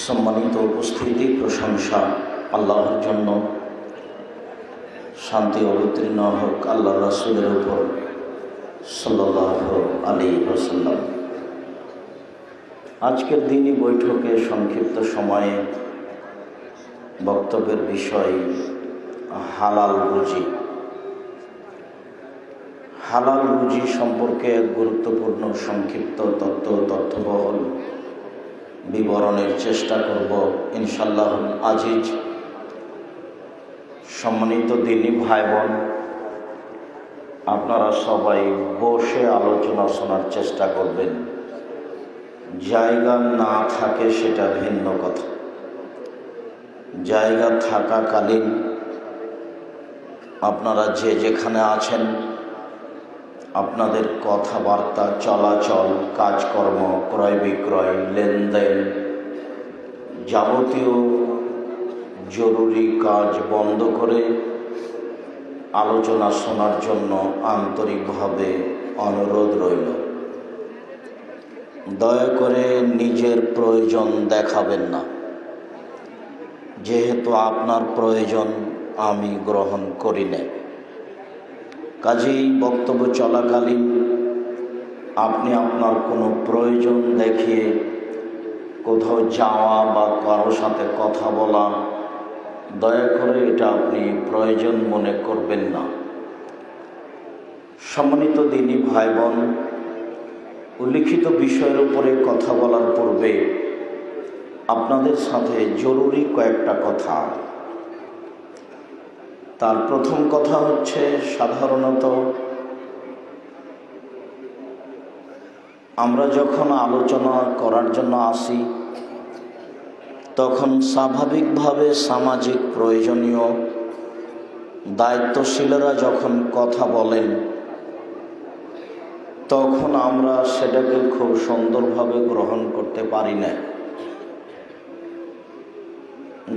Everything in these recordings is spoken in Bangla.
সম্মানিত উপস্থিতি, প্রশংসা আল্লাহর জন্য। শান্তি অবতীর্ণ হোক আল্লাহ রাসূলের উপর সাল্লাল্লাহু আলাইহি ওয়াসাল্লাম। আজকের দিনই বৈঠকে সংক্ষিপ্ত সময়ে বক্তব্যের বিষয় হালাল রুজি। হালাল রুজি সম্পর্কে এক গুরুত্বপূর্ণ সংক্ষিপ্ত তথ্যবহুল বিবরণের চেষ্টা করব ইনশাআল্লাহ আজিজ। সম্মানিত দিনী ভাই বোন, আপনারা সবাই বসে আলোচনা শোনার চেষ্টা করবেন। জায়গা না থাকে সেটা ভিন্ন কথা, জায়গা থাকাকালীন আপনারা যে যেখানে আছেন আপনাদের কথাবার্তা, চলাচল, কাজকর্ম, ক্রয় বিক্রয়, লেনদেন, যাবতীয় জরুরি কাজ বন্ধ করে আলোচনা শোনার জন্য আন্তরিকভাবে অনুরোধ রইল। দয়া করে নিজের প্রয়োজন দেখাবেন না, যেহেতু আপনার প্রয়োজন আমি গ্রহণ করি না। কাজেই বক্তব্য চলাকালীন আপনি আপনার কোনো প্রয়োজন দেখিয়ে কোথাও যাওয়া বা কারোর সাথে কথা বলা, দয়া করে এটা আপনি প্রয়োজন মনে করবেন না। সম্মানিত দিনী ভাই বোন, উল্লিখিত বিষয়ের উপরে কথা বলার পূর্বে আপনাদের সাথে জরুরি কয়েকটা কথা। তার প্রথম কথা হচ্ছে, সাধারণত আমরা যখন আলোচনা করার জন্য আসি তখন স্বাভাবিকভাবে সামাজিক প্রয়োজনীয় দায়িত্বশীলরা যখন কথা বলেন তখন আমরা সেটাকে খুব সুন্দরভাবে গ্রহণ করতে পারি না,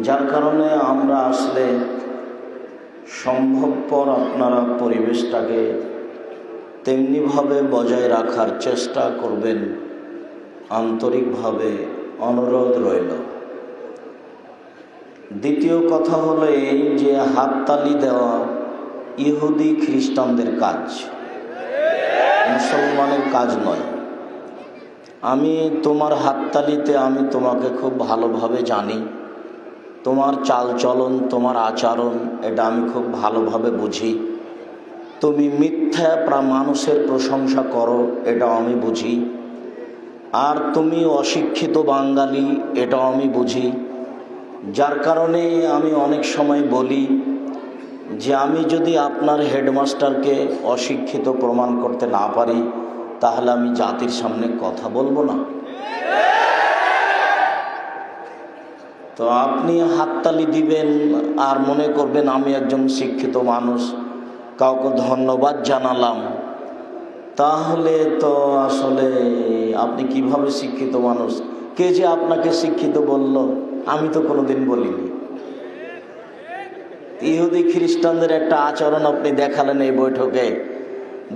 যার কারণে আমরা আসলে সম্ভবপর আপনারা পরিবেশটাকে তেমনিভাবে বজায় রাখার চেষ্টা করবেন, আন্তরিকভাবে অনুরোধ রইল। দ্বিতীয় কথা হলো এই যে হাততালি দেওয়া ইহুদি খ্রিস্টানদের কাজ, মুসলমানের কাজ নয়। আমি তোমার হাততালিতে আমি তোমাকে খুব ভালোভাবে জানি, তোমার চালচলন, তোমার আচরণ এটা আমি খুব ভালোভাবে বুঝি। তুমি মিথ্যা মানুষের প্রশংসা করো এটাও আমি বুঝি, আর তুমি অশিক্ষিত বাঙালি এটাও আমি বুঝি। যার কারণে আমি অনেক সময় বলি যে আমি যদি আপনার হেডমাস্টারকে অশিক্ষিত প্রমাণ করতে না পারি তাহলে আমি জাতির সামনে কথা বলবো না। তো আপনি হাততালি দিবেন আর মনে করবেন আমি একজন শিক্ষিত মানুষ, কাউকে ধন্যবাদ জানালাম, তাহলে তো আসলে আপনি কিভাবে শিক্ষিত মানুষ? কে যে আপনাকে শিক্ষিত বলল? আমি তো কোনোদিন বলিনি। ইহুদি খ্রিস্টানদের একটা আচরণ আপনি দেখালেন এই বৈঠকে,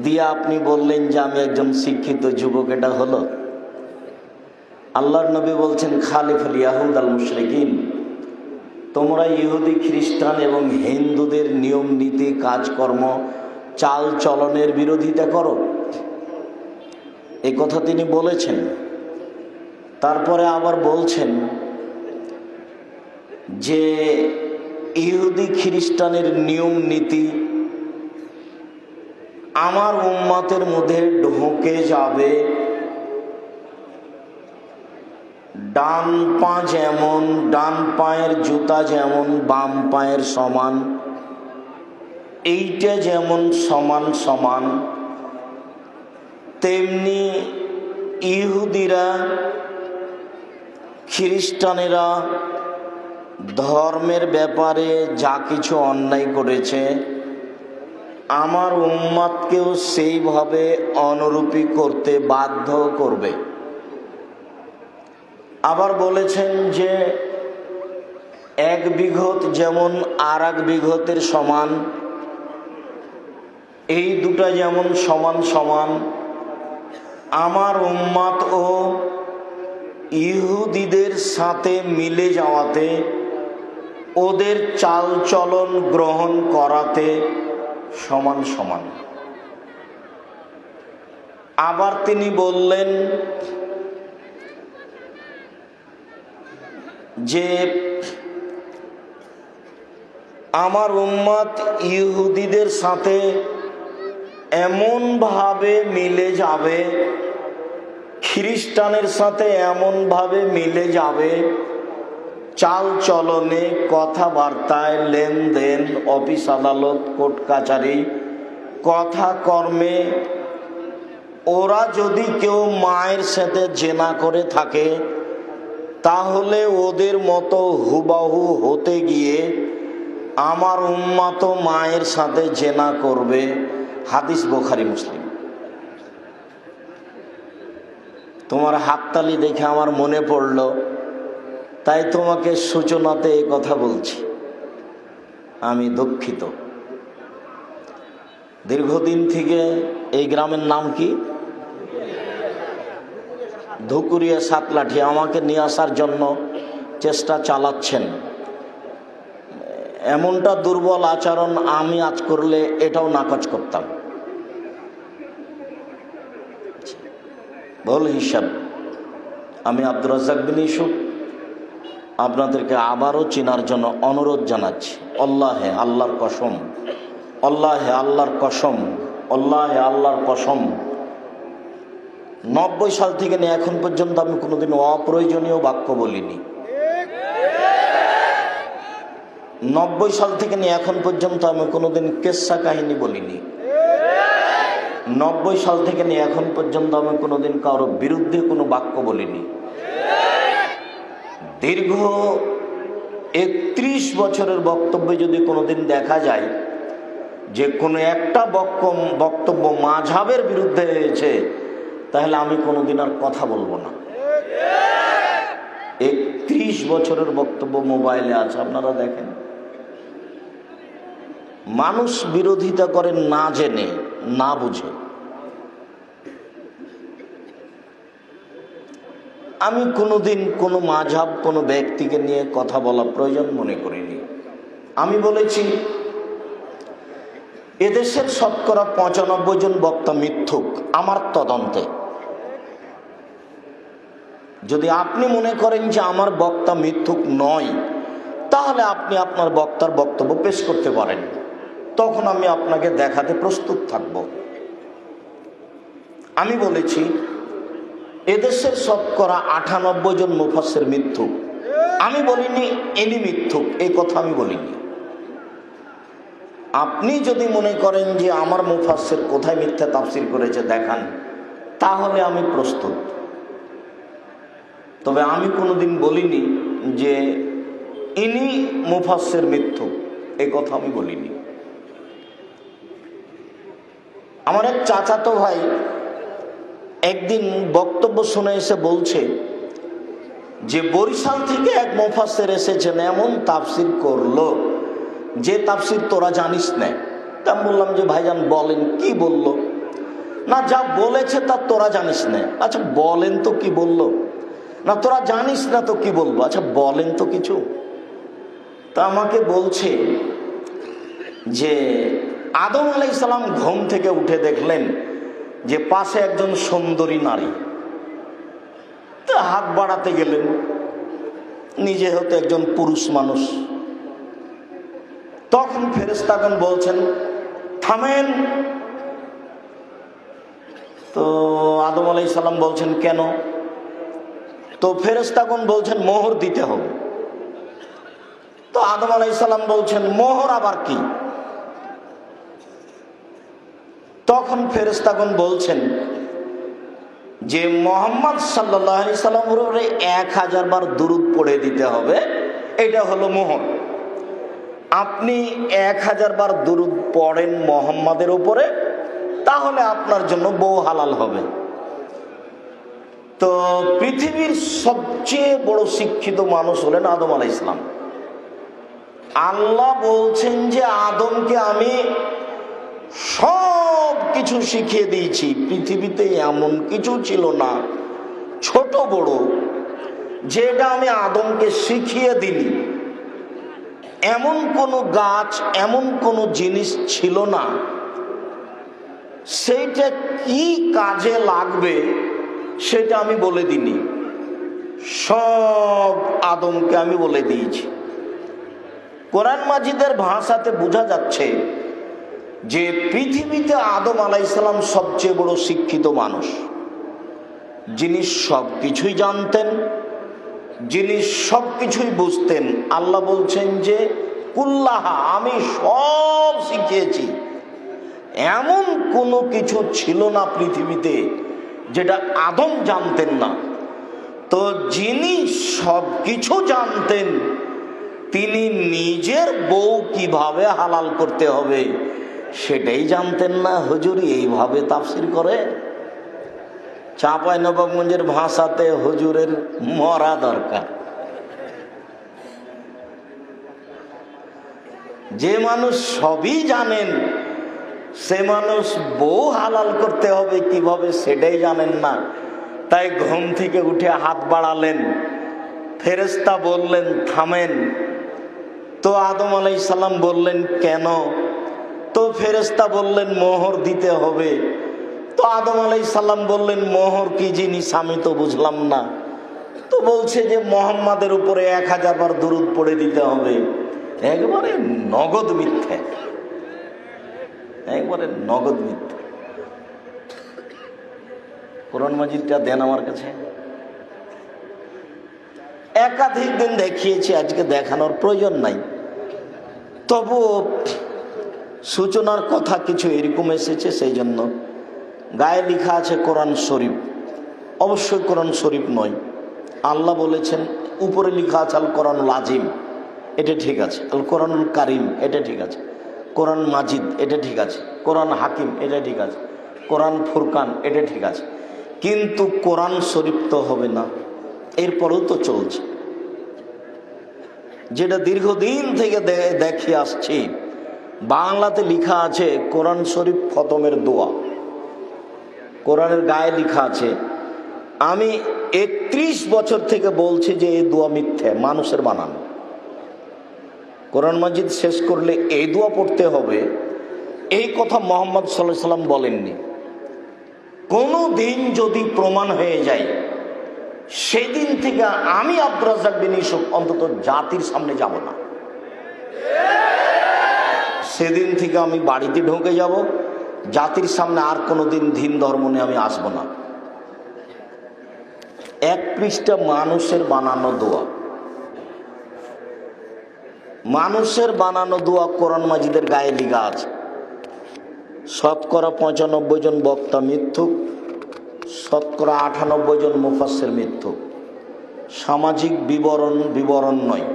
দিয়ে আপনি বললেন যে আমি একজন শিক্ষিত যুবক। এটা হলো? আল্লাহর নবী বলছেন খালিফুল ইয়াহুদ আল মুশরিকিন, তোমরা ইহুদি খ্রিস্টান এবং হিন্দুদের নিয়ম নীতি, কাজকর্ম, চাল চলনের বিরোধিতা করো। এই কথা তিনি বলেছেন। তারপরে আবার বলছেন যে ইহুদি খ্রিস্টানের নিয়ম নীতি আমার উম্মতের মধ্যে ঢুকে যাবে। ডান পা যেমন, ডান পায়ের জুতা যেমন বাম পায়ের সমান, এইটা যেমন সমান সমান, তেমনি ইহুদিরা, খ্রিস্টানেরা ধর্মের ব্যাপারে যা কিছু অন্যায় করেছে আমার উম্মতকেও সেইভাবে অনুরূপী করতে বাধ্য করবে। আবার বলেছেন যে এক বিঘত যেমন আর এক বিঘতের সমান, এই দুটা যেমন সমান সমান, আমার উম্মত ও ইহুদিদের সাথে মিলে যাওয়াতে, ওদের চালচলন গ্রহণ করাতে সমান সমান। আবার তিনি বললেন যে আমার উম্মত ইহুদিদের সাথে এমন ভাবে মিলে যাবে, খ্রিস্টানের সাথে এমন ভাবে মিলে যাবে, চাল চলনে, কথাবার্তায়, লেনদেন, অফিস আদালত, কোর্ট কাছারি, কথা কর্মে, ওরা যদি কেউ মায়ের সাথে জেনা করে থাকে তাহলে ওদের মতো হুবাহু হতে গিয়ে আমার উম্মত মায়ের সাথে জেনা করবে। হাদিস বুখারী মুসলিম। তোমার হাততালি দেখে আমার মনে পড়ল, তাই তোমাকে সূচনাতে এই কথা বলছি। আমি দুঃখিত। দীর্ঘদিন থেকে এই গ্রামের নাম কি? ধুকুরিয়া সাতলাঠি। আমাকে নিয়ে আসার জন্য চেষ্টা চালাচ্ছেন। এমনটা দুর্বল আচরণ আমি আজ করলে এটাও নাকচ করতাম। ভুল হিসাব। আমি আব্দুর রাজ্জাক বিন ইউসুফ আপনাদেরকে আবারও চেনার জন্য অনুরোধ জানাচ্ছি। আল্লাহে আল্লাহর কসম, আল্লাহে আল্লাহর কসম, আল্লাহে আল্লাহর কসম, 90 সাল থেকে নিয়ে এখন পর্যন্ত আমি কোনোদিন অপ্রয়োজনীয় বাক্য বলিনি। 90 সাল থেকে নিয়ে এখন পর্যন্ত আমি কোনোদিন কেচ্ছা কাহিনী বলিনি। 90 সাল থেকে নিয়ে এখন পর্যন্ত আমি কোনোদিন কারো বিরুদ্ধে কোনো বাক্য বলিনি। দীর্ঘ 31 বছরের বক্তব্যে যদি কোনোদিন দেখা যায় যে কোনো একটা বক্তব্য মাযহাবের বিরুদ্ধে হয়েছে, তাহলে আমি কোনোদিন আর কথা বলবো না। 31 বছরের বক্তব্য মোবাইলে আছে, আপনারা দেখেন। মানুষ বিরোধিতা করে না জেনে, না বুঝে। আমি কোনোদিন কোনো মাযহাব, কোনো ব্যক্তিকে নিয়ে কথা বলা প্রয়োজন মনে করিনি। আমি বলেছি এদেশের শতকরা 95 জন বক্তা মিথ্যুক আমার তদন্তে। যদি আপনি মনে করেন যে আমার বক্তা মিথ্যুক নয়, তাহলে আপনি আপনার বক্তার বক্তব্য পেশ করতে পারেন, তখন আমি আপনাকে দেখাতে প্রস্তুত থাকব। আমি বলেছি এদেশের শতকরা 98 জন মুফাসসির মিথ্যুক। আমি বলিনি ইনি মিথ্যুক, এই কথা আমি বলিনি। আপনি যদি মনে করেন যে আমার মুফাসসির কোথায় মিথ্যা তাফসীর করেছে দেখান, তাহলে আমি প্রস্তুত। তবে আমি কোনোদিন বলিনি যে ইনি মুফাসসির মিথ্যুক, এই কথা আমি বলিনি। আমার এক চাচাতো ভাই একদিন বক্তব্য শুনে এসে বলছে যে বরিশাল থেকে এক মুফাসসির এসেছেন, এমন তাফসীর করলো যে তাফসীর তোরা জানিস না। তা আমি বললাম যে ভাইজান বলেন, কি বললো? না, যা বলেছে তা তোরা জানিস না। আচ্ছা বলেন তো কি বললো? না, তোরা জানিস না তো কি বলবো? আচ্ছা বলেন তো কিছু। তা আমাকে বলছে যে আদম আলাইহিস সালাম ঘুম থেকে উঠে দেখলেন যে পাশে একজন সুন্দরী নারী। তা হাত বাড়াতে গেলেন, নিজে হতে একজন পুরুষ মানুষ। তখন ফেরেশতাগণ বলছেন থামেন। তো আদম আলাইহিস সালাম বলছেন কেন? তো ফেরেশতাগণ বলছেন মোহর দিতে হবে। তো আদম আলাইহিস সালাম বলছেন মোহর আবার কি? তখন ফেরেশতাগণ বলছেন যে মুহাম্মদ সাল্লাল্লাহু আলাইহি সাল্লামের উপরে 1000 বার দুরূদ পড়ে দিতে হবে, এটা হলো মোহর। আপনি 1000 বার দুরূদ পড়েন মুহাম্মাদের উপরে, তাহলে আপনার জন্য বউ হালাল হবে। তো পৃথিবীর সবচেয়ে বড় শিক্ষিত মানুষ হলেন আদম আলাইহিস সালাম। আল্লাহ বলছেন যে আদমকে আমি সব কিছু শিখিয়ে দিয়েছি। পৃথিবীতে এমন কিছু ছিল না, ছোট বড় যেটা আমি আদমকে শিখিয়ে দিই, এমন কোনো গাছ, এমন কোনো জিনিস ছিল না সেইটা কি কাজে লাগবে সেটা আমি বলে দিইনি, সব আদমকে আমি বলে দিয়েছি। কোরআন মাজিদের ভাষাতে বোঝা যাচ্ছে যে পৃথিবীতে আদম আলাইহিসসালাম সবচেয়ে বড় শিক্ষিত মানুষ, যিনি সব কিছুই জানতেন, যিনি সব কিছুই বুঝতেন। আল্লাহ বলছেন যে কুল্লাহা, আমি সব শিখিয়েছি। এমন কোনো কিছু ছিল না পৃথিবীতে যেটা আদম জানতেন না। তো যিনি সব কিছু জানতেন, তিনি নিজের বউ কিভাবে হালাল করতে হবে সেটাই জানতেন না। হুজুর এইভাবে তাফসির করে। চাঁপাইনবাবগঞ্জের ভাষাতে হুজুরের মরা দরকার। যে মানুষ সবই জানেন সে মানুষ বউ হালাল করতে হবে কিভাবে সেটাই জানেন না। তাই ঘুম থেকে উঠে হাত বাড়ালেন, ফেরেশতা বললেন থামেন। তো আদম আলাইহিস সালাম বললেন কেন? তো ফেরেশতা বললেন মোহর দিতে হবে। তো আদম আলাইহিস সালাম বললেন মোহর কি জিনিস আমি তো বুঝলাম না। তো বলছে যে মুহাম্মাদের উপরে 1000 বার দুরূদ পড়ে দিতে হবে। একবারে নগদ মিথ্যে, একবারে নগদ মিথ্যে। কোরআন মাজিদটা দেন আমার কাছে। একাধিক দিন দেখিয়েছি, আজকে দেখানোর প্রয়োজন নাই। তবুও সূচনার কথা কিছু এরকম এসেছে, সেই জন্য গায়ে লেখা আছে কোরআন শরীফ। অবশ্যই কোরআন শরীফ নয়। আল্লাহ বলেছেন, উপরে লেখা আছে আল কোরআনুল আজিম, এটা ঠিক আছে। আল কোরআনুল কারিম, এটা ঠিক আছে। কোরআন মাজিদ, এটা ঠিক আছে। কোরআন হাকিম, এটা ঠিক আছে। কোরআন ফুরকান, এটা ঠিক আছে। কিন্তু কোরআন শরীফ তো হবে না। এরপরেও তো চলছে, যেটা দীর্ঘদিন থেকে দেখে আসছি। বাংলাতে লেখা আছে কোরআন শরীফ খতমের দোয়া, কোরআনের গায়ে লেখা আছে। আমি 31 বছর থেকে বলছি যে এই দোয়া মিথ্যে, মানুষের বানানো। কোরআন মাজিদ শেষ করলে এই দোয়া পড়তে হবে, এই কথা মুহাম্মদ সাল্লাল্লাহু আলাইহি সাল্লাম বলেননি। কোনো দিন যদি প্রমাণ হয়ে যায়, সেদিন থেকে আমি আব্দুর রাজ্জাক বিন ইউসুফ অন্তত জাতির সামনে যাব না। সেদিন থেকে আমি বাড়িতে ঢুকে যাব, জাতির সামনে আর কোনোদিন দিন ধর্ম নিয়ে আমি আসব না। 1 পৃষ্ঠা মানুষের বানানো দোয়া, মানুষের বানানো দোয়া কোরআন মাজিদের গায়ে লেখা আছে। শতকরা 95 জন বক্তা মিথ্যুক, শতকরা 98 জন মুফাসসির মিথ্যুক। সামাজিক বিবরণ নয়।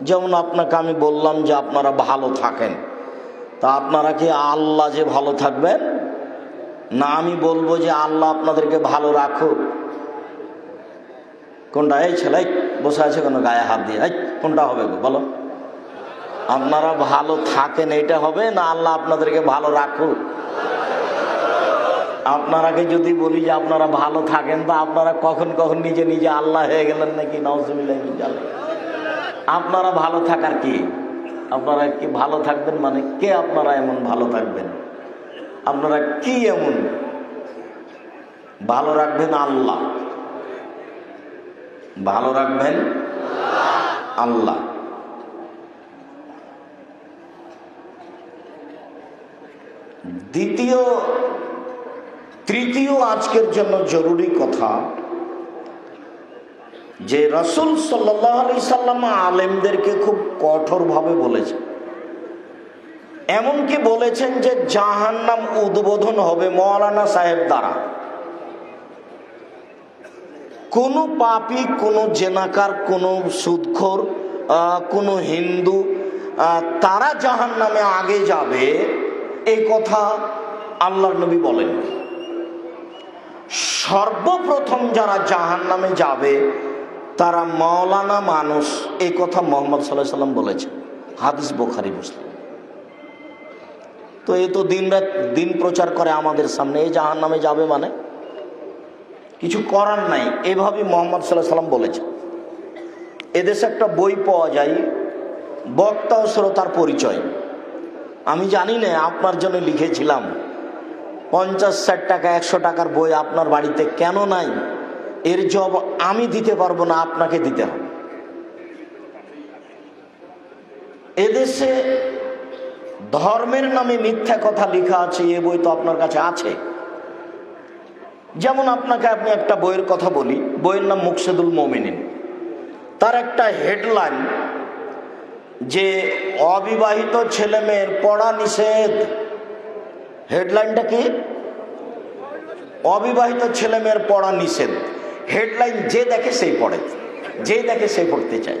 যেমন আপনাকে আমি বললাম যে আপনারা ভালো থাকেন, তা আপনারা কি আল্লাহ যে ভালো থাকবেন? না আমি বলবো যে আল্লাহ আপনাদেরকে ভালো রাখুক? কোনটা? এই ছেলে বসে আছে কোনো গায়ে হাত দিয়ে, কোনটা হবে বলো? আপনারা ভালো থাকেন এটা হবে, না আল্লাহ আপনাদেরকে ভালো রাখুক? আপনারাকে যদি বলি যে আপনারা ভালো থাকেন, তা আপনারা কখন কখন নিজে নিজে আল্লাহ হয়ে গেলেন নাকি? নাউজুবিল্লাহ। আপনারা ভালো থাকার কি? আপনারা কি ভালো থাকবেন মানে কে? আপনারা এমন ভালো থাকবেন? আপনারা কি এমন ভালো রাখবেন? আল্লাহ ভালো রাখবেন, আল্লাহ। তৃতীয় আজকের জন্য জরুরি কথা, যে রাসূল সাল্লাল্লাহু আলাইহি সাল্লাম আলেমদেরকে খুব কঠোরভাবে বলেছেন। এমনকি বলেছেন যে জাহান্নাম উদ্বোধন হবে মওলানা সাহেব দ্বারা। কোনো পাপী, কোনো জেনাকার, কোনো সুদখোর, কোনো হিন্দু, তারা জাহান্নামে আগে যাবে, এই কথা আল্লাহর নবী বলেন। সর্বপ্রথম যারা জাহান্নামে যাবে তারা মওলানা মানুষ, এই কথা মুহাম্মদ সাল্লাল্লাহু আলাইহি সাল্লাম বলেছেন। হাদিস বুখারী মুসলিম। তো এই তো দিনরাত দিন প্রচার করে আমাদের সামনে, এই জাহান্নামে যাবে মানে কিছু করার নাই, এভাবে মুহাম্মদ সাল্লাল্লাহু আলাইহি সাল্লাম বলেছেন। এদেশে একটা বই পাওয়া যায়, বক্তা ও শ্রোতার পরিচয়। আমি জানি না, আপনার জন্য লিখেছিলাম। 50-60 টাকা 100 টাকার বই আপনার বাড়িতে কেন নাই? এর জবাব আমি দিতে পারবো না, আপনাকে দিতে হবে। এদেশে ধর্মের নামে মিথ্যা কথা লেখা আছে, এ বই তো আপনার কাছে আছে। যেমন আমি একটা বইয়ের কথা বলি, বইয়ের নাম মুকসেদুল মোমিনিন। তার একটা হেডলাইন যে অবিবাহিত ছেলে মেয়ের পড়া নিষেধ। হেডলাইনটা কি? অবিবাহিত ছেলে মেয়ের পড়া নিষেধ। হেডলাইন যে দেখে সেই পড়ে, যে দেখে সে পড়তে চায়,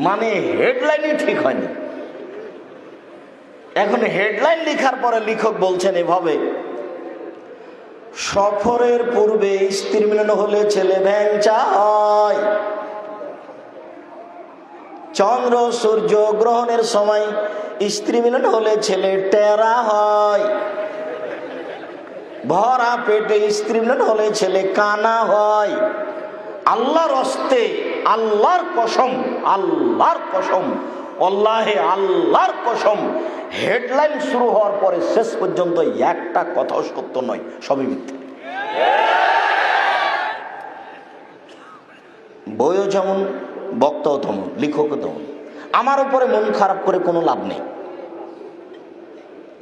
মানে হেডলাইনই ঠিক হয়নি। এখন হেডলাইন লেখার পরে লেখক বলছেন এভাবে, সফরের পূর্বে স্ত্রী মিলন হলে ছেলে ভ্যাংচা হয়, চন্দ্র সূর্য গ্রহণের সময় স্ত্রী মিলন হলে ছেলে টেরা হয়, ভরা পেটে স্ত্রী মিলন হলে ছেলে কানা হয়। আল্লাহর হস্তে, আল্লাহর কসম, আল্লাহর কসম, আল্লাহে আল্লাহর কসম, হেডলাইন শুরু হওয়ার পরে শেষ পর্যন্ত একটা কথাও সত্য নয়, সবই মিথ্যা। বইও যেমন, বক্তাও তেমন, লেখকও তেমন। আমার উপরে মন খারাপ করে কোনো লাভ নেই।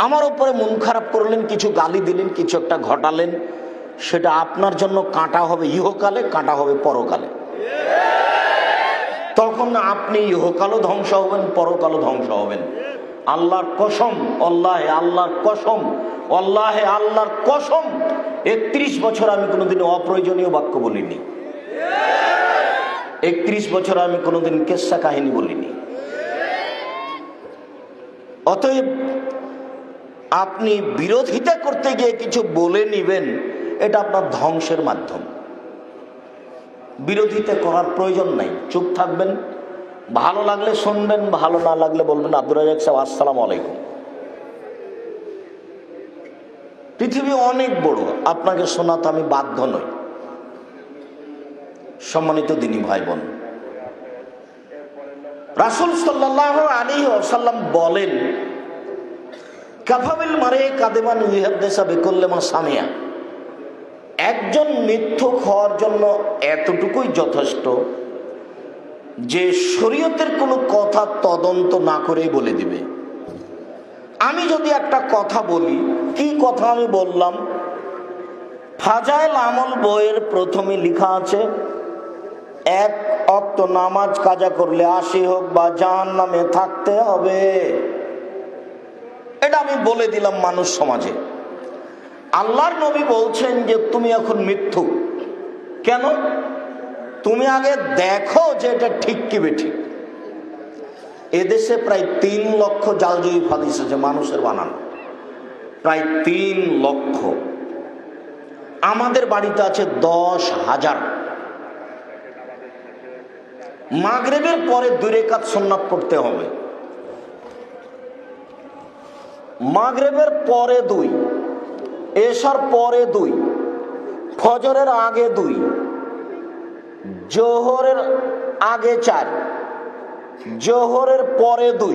আমার উপরে মন খারাপ করলেন, কিছু গালি দিলেন, কিছু একটা ঘটালেন, সেটা আপনার জন্য কাঁটা হবে ইহকালে, কাঁটা হবে পরকালে। তখন আপনি ইহকালও ধ্বংস হবেন, পরকালও ধ্বংস হবেন। আল্লাহর কসম, আল্লাহে আল্লাহর কসম, আল্লাহে আল্লাহর কসম, 31 বছর আমি কোনোদিন অপ্রয়োজনীয় বাক্য বলিনি। 31 বছর আমি কোনোদিন কেসা কাহিনী বলিনি। অতএব আপনি বিরোধিতা করতে গিয়ে কিছু বলে নিবেন, এটা আপনার ধ্বংসের মাধ্যম। বিরোধিতা করার প্রয়োজন নাই, চুপ থাকবেন। ভালো লাগলে শুনবেন, ভালো না লাগলে বলবেন আব্দুর রাজ্জাক সাহেব আসসালামু আলাইকুম। পৃথিবী অনেক বড়, আপনাকে শোনাতে আমি বাধ্য নই। সম্মানিত দিনী ভাই বোন, রাসূল সাল্লাল্লাহু আলাইহি ওয়াসাল্লাম বলেন, কাফাবিল মারে কাদেমান ইহাদ্দেসা বিকুল্লিমা সামিয়া। একজন মিথ্যুক হওয়ার জন্য এতটুকুই যথেষ্ট যে শরীয়তের কোনো কথা তদন্ত না করেই বলে দিবে। আমি যদি একটা কথা বলি, কি কথা আমি বললাম? ফাজাইল আমল বইয়ের প্রথমে লেখা আছে, 1 ওয়াক্ত নামাজ কাজা করলে 80 হোক বা জাহান্নামে থাকতে হবে। এটা আমি বলে দিলাম মানুষ সমাজে। আল্লাহর নবী বলছেন যে তুমি এখন মিথ্যুক। কেন? তুমি আগে দেখো যে এটা ঠিক কি বেঠিক। এদেশে প্রায় 3 লক্ষ জালজয়ী হাদিস আছে মানুষের বানানো, প্রায় 3 লক্ষ। আমাদের বাড়িতে আছে 10,000। মাগরিবের পরে 2 রাকাত সুন্নাত পড়তে হবে, মাগরিবের পরে 2, এশার পরে 2, ফজরের আগে 2, জোহরের আগে 4, জোহরের পরে 2।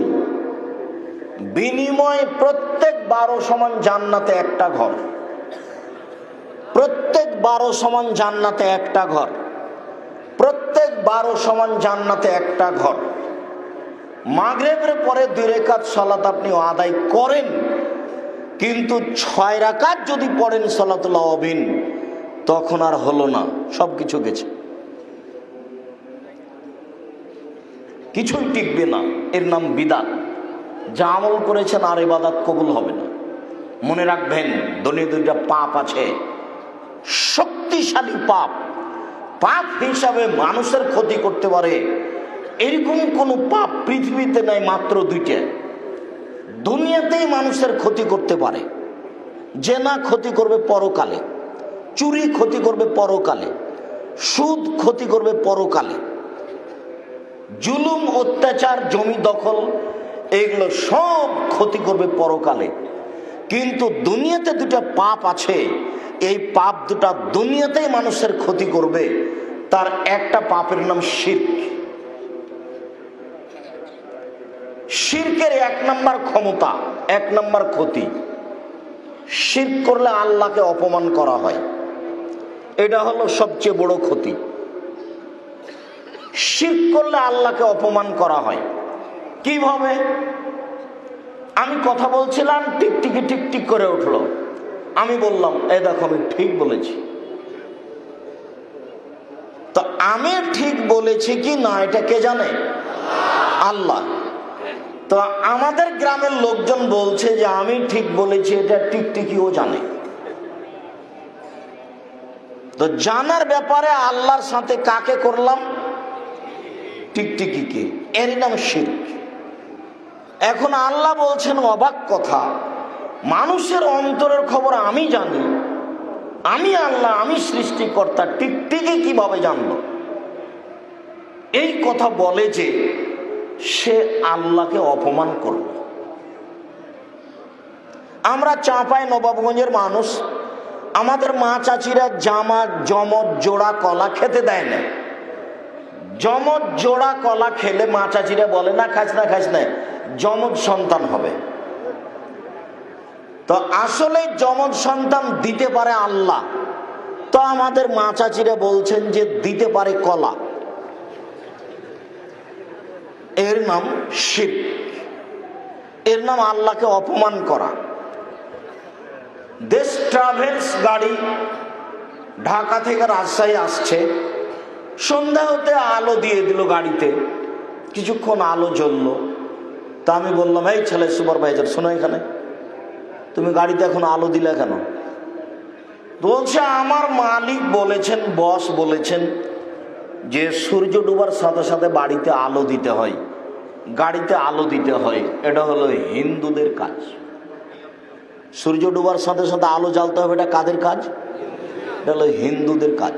বিনিময়ে প্রত্যেক 12 সমান জান্নাতে একটা ঘর, প্রত্যেক 12 সমান জান্নাতে একটা ঘর, প্রত্যেক 12 সমান জান্নাতে একটা ঘর। মাগরিবের পরে 2 রাকাত সালাত আপনি আদায় করেন, কিন্তু 6 রাকাত যদি পড়েন সালাতুল আওয়াবিন, তখন আর হলো না, সবকিছু গেছে, কিছুই টিকবে না। এর নাম বিদআত। যা আমল করেছেন আর ইবাদত কবুল হবে না। মনে রাখবেন, দুনিয়া 2টা পাপ আছে, শক্তিশালী পাপ। পাপ হিসাবে মানুষের ক্ষতি করতে পারে এরকম কোন পাপ পৃথিবীতে নাই, মাত্র 2টা। দুনিয়াতেই মানুষের ক্ষতি করতে পারে। জেনা ক্ষতি করবে পরকালে, চুরি ক্ষতি করবে পরকালে, সুদ ক্ষতি করবে পরকালে, জুলুম অত্যাচার জমি দখল এগুলো সব ক্ষতি করবে পরকালে। কিন্তু দুনিয়াতে 2টা পাপ আছে, এই পাপ 2টা দুনিয়াতেই মানুষের ক্ষতি করবে। তার একটা পাপের নাম শিরক। শিরকের 1 নম্বর ক্ষমতা, 1 নম্বর ক্ষতি, শিরক করলে আল্লাহকে অপমান করা হয়। এটা হলো সবচেয়ে বড় ক্ষতি। শিরক করলে আল্লাহকে অপমান করা হয়। কিভাবে? আমি কথা বলছিলাম, টিকটিকি টিকটিক করে উঠলো। আমি বললাম, এই দেখো আমি ঠিক বলেছি। তো আমি ঠিক বলেছি কি না এটা কে জানে? আল্লাহ। তো আমাদের গ্রামের লোকজন বলছে যে আমি ঠিক বলেছি, এটা টিকটিকিও জানে। তো জানার ব্যাপারে আল্লাহর সাথে কাকে করলাম? টিকটিকিকে। এর নাম শিরক। এখন আল্লাহ বলছেন অবাক কথা, মানুষের অন্তরের খবর আমি জানি, আমি আল্লাহ, আমি সৃষ্টিকর্তা, টিকটিকি কিভাবে জানলো? এই কথা বলে যে সে আল্লাহকে অপমান করল। আমরা চাঁপাই নবাবগঞ্জের মানুষ, আমাদের মা চাচিরা জমজ জোড়া কলা খেতে দেয় না। জমজ জোড়া কলা খেলে মা চাচিরা বলে না খাস না খাস না, যমজ সন্তান হবে। তো আসলে যমজ সন্তান দিতে পারে আল্লাহ, তো আমাদের মা চাচিরা বলছেন যে দিতে পারে কলা। এর নাম শিরক, এর নাম আল্লাহকে অপমান করা। দেশ ট্রাভেলস গাড়ি ঢাকা থেকে রাজশাহী আসছে, সন্ধ্যা হতে আলো দিয়ে দিল গাড়িতে, কিছুক্ষণ আলো জ্বললো। তা আমি বললাম, এই ছেলে সুপারভাইজার শোনো, এখানে তুমি গাড়িতে এখন আলো দিলে কেন? বলছে আমার মালিক বলেছেন, বস বলেছেন যে সূর্য ডুবার সাথে সাথে বাড়িতে আলো দিতে হয়, গাড়িতে আলো দিতে হয়। এটা হলো হিন্দুদের কাজ। সূর্য ডুবার সাথে সাথে আলো জ্বালতে হবে, এটা কাদের কাজ? এটা হলো হিন্দুদের কাজ।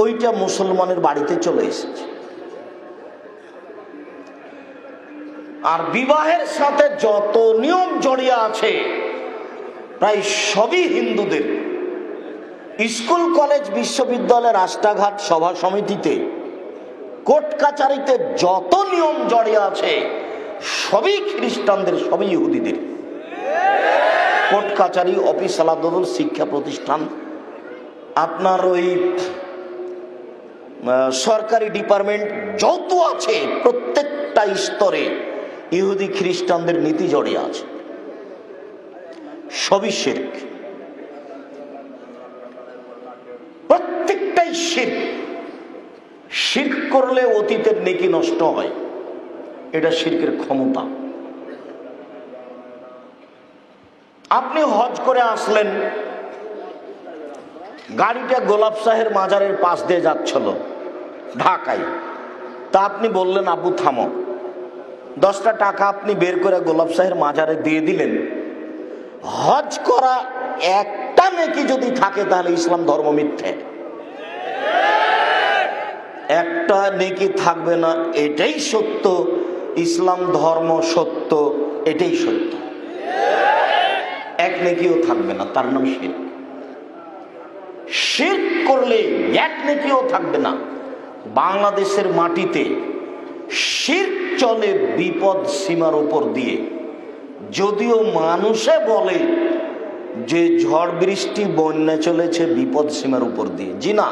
ওইটা মুসলমানের বাড়িতে চলে এসেছে। আর বিবাহের সাথে যত নিয়ম জড়িয়ে আছে প্রায় সবই হিন্দুদের। স্কুল কলেজ বিশ্ববিদ্যালয় রাস্তাঘাট সভা সমিতিতে কোর্ট কাচারিতে যত নিয়ম জড়িয়ে আছে সবই খ্রিস্টানদের, সবই ইহুদিদের। কোর্ট কাচারি, অফিস আলাদা, শিক্ষা প্রতিষ্ঠান, আপনার ওই সরকারি ডিপার্টমেন্ট যত আছে প্রত্যেকটা স্তরে ইহুদি খ্রিস্টানদের নীতি জড়িয়ে আছে, সবই শিরক, প্রত্যেকটাই শিরক। শিরক করলে অতীতের নেকি নষ্ট হয়, এটা শিরকের ক্ষমতা। আপনি হজ করে আসলেন, গাড়িটা গোলাপ শাহের মাজারের পাশ দিয়ে যাচ্ছিল ঢাকায়। তা আপনি বললেন, আবু থামো, 10টা টাকা আপনি বের করে গোলাপ শাহের মাজারে দিয়ে দিলেন। হজ করা একটা নেকি যদি থাকে তাহলে ইসলাম ধর্ম মিথ্যে। একটা নেকি থাকবে না, এটাই সত্য। ইসলাম ধর্ম সত্য, এটাই সত্য। এক নেকিও থাকবে না, তার নাম শিরক। শিরক করলে এক নেকিও থাকবে না। বাংলাদেশের মাটিতে শিরক চলে বিপদ সীমার উপর দিয়ে। যদিও মানুষে বলে যে ঝড় বৃষ্টি বন্যা চলেছে বিপদ সীমার উপর দিয়ে, জি না,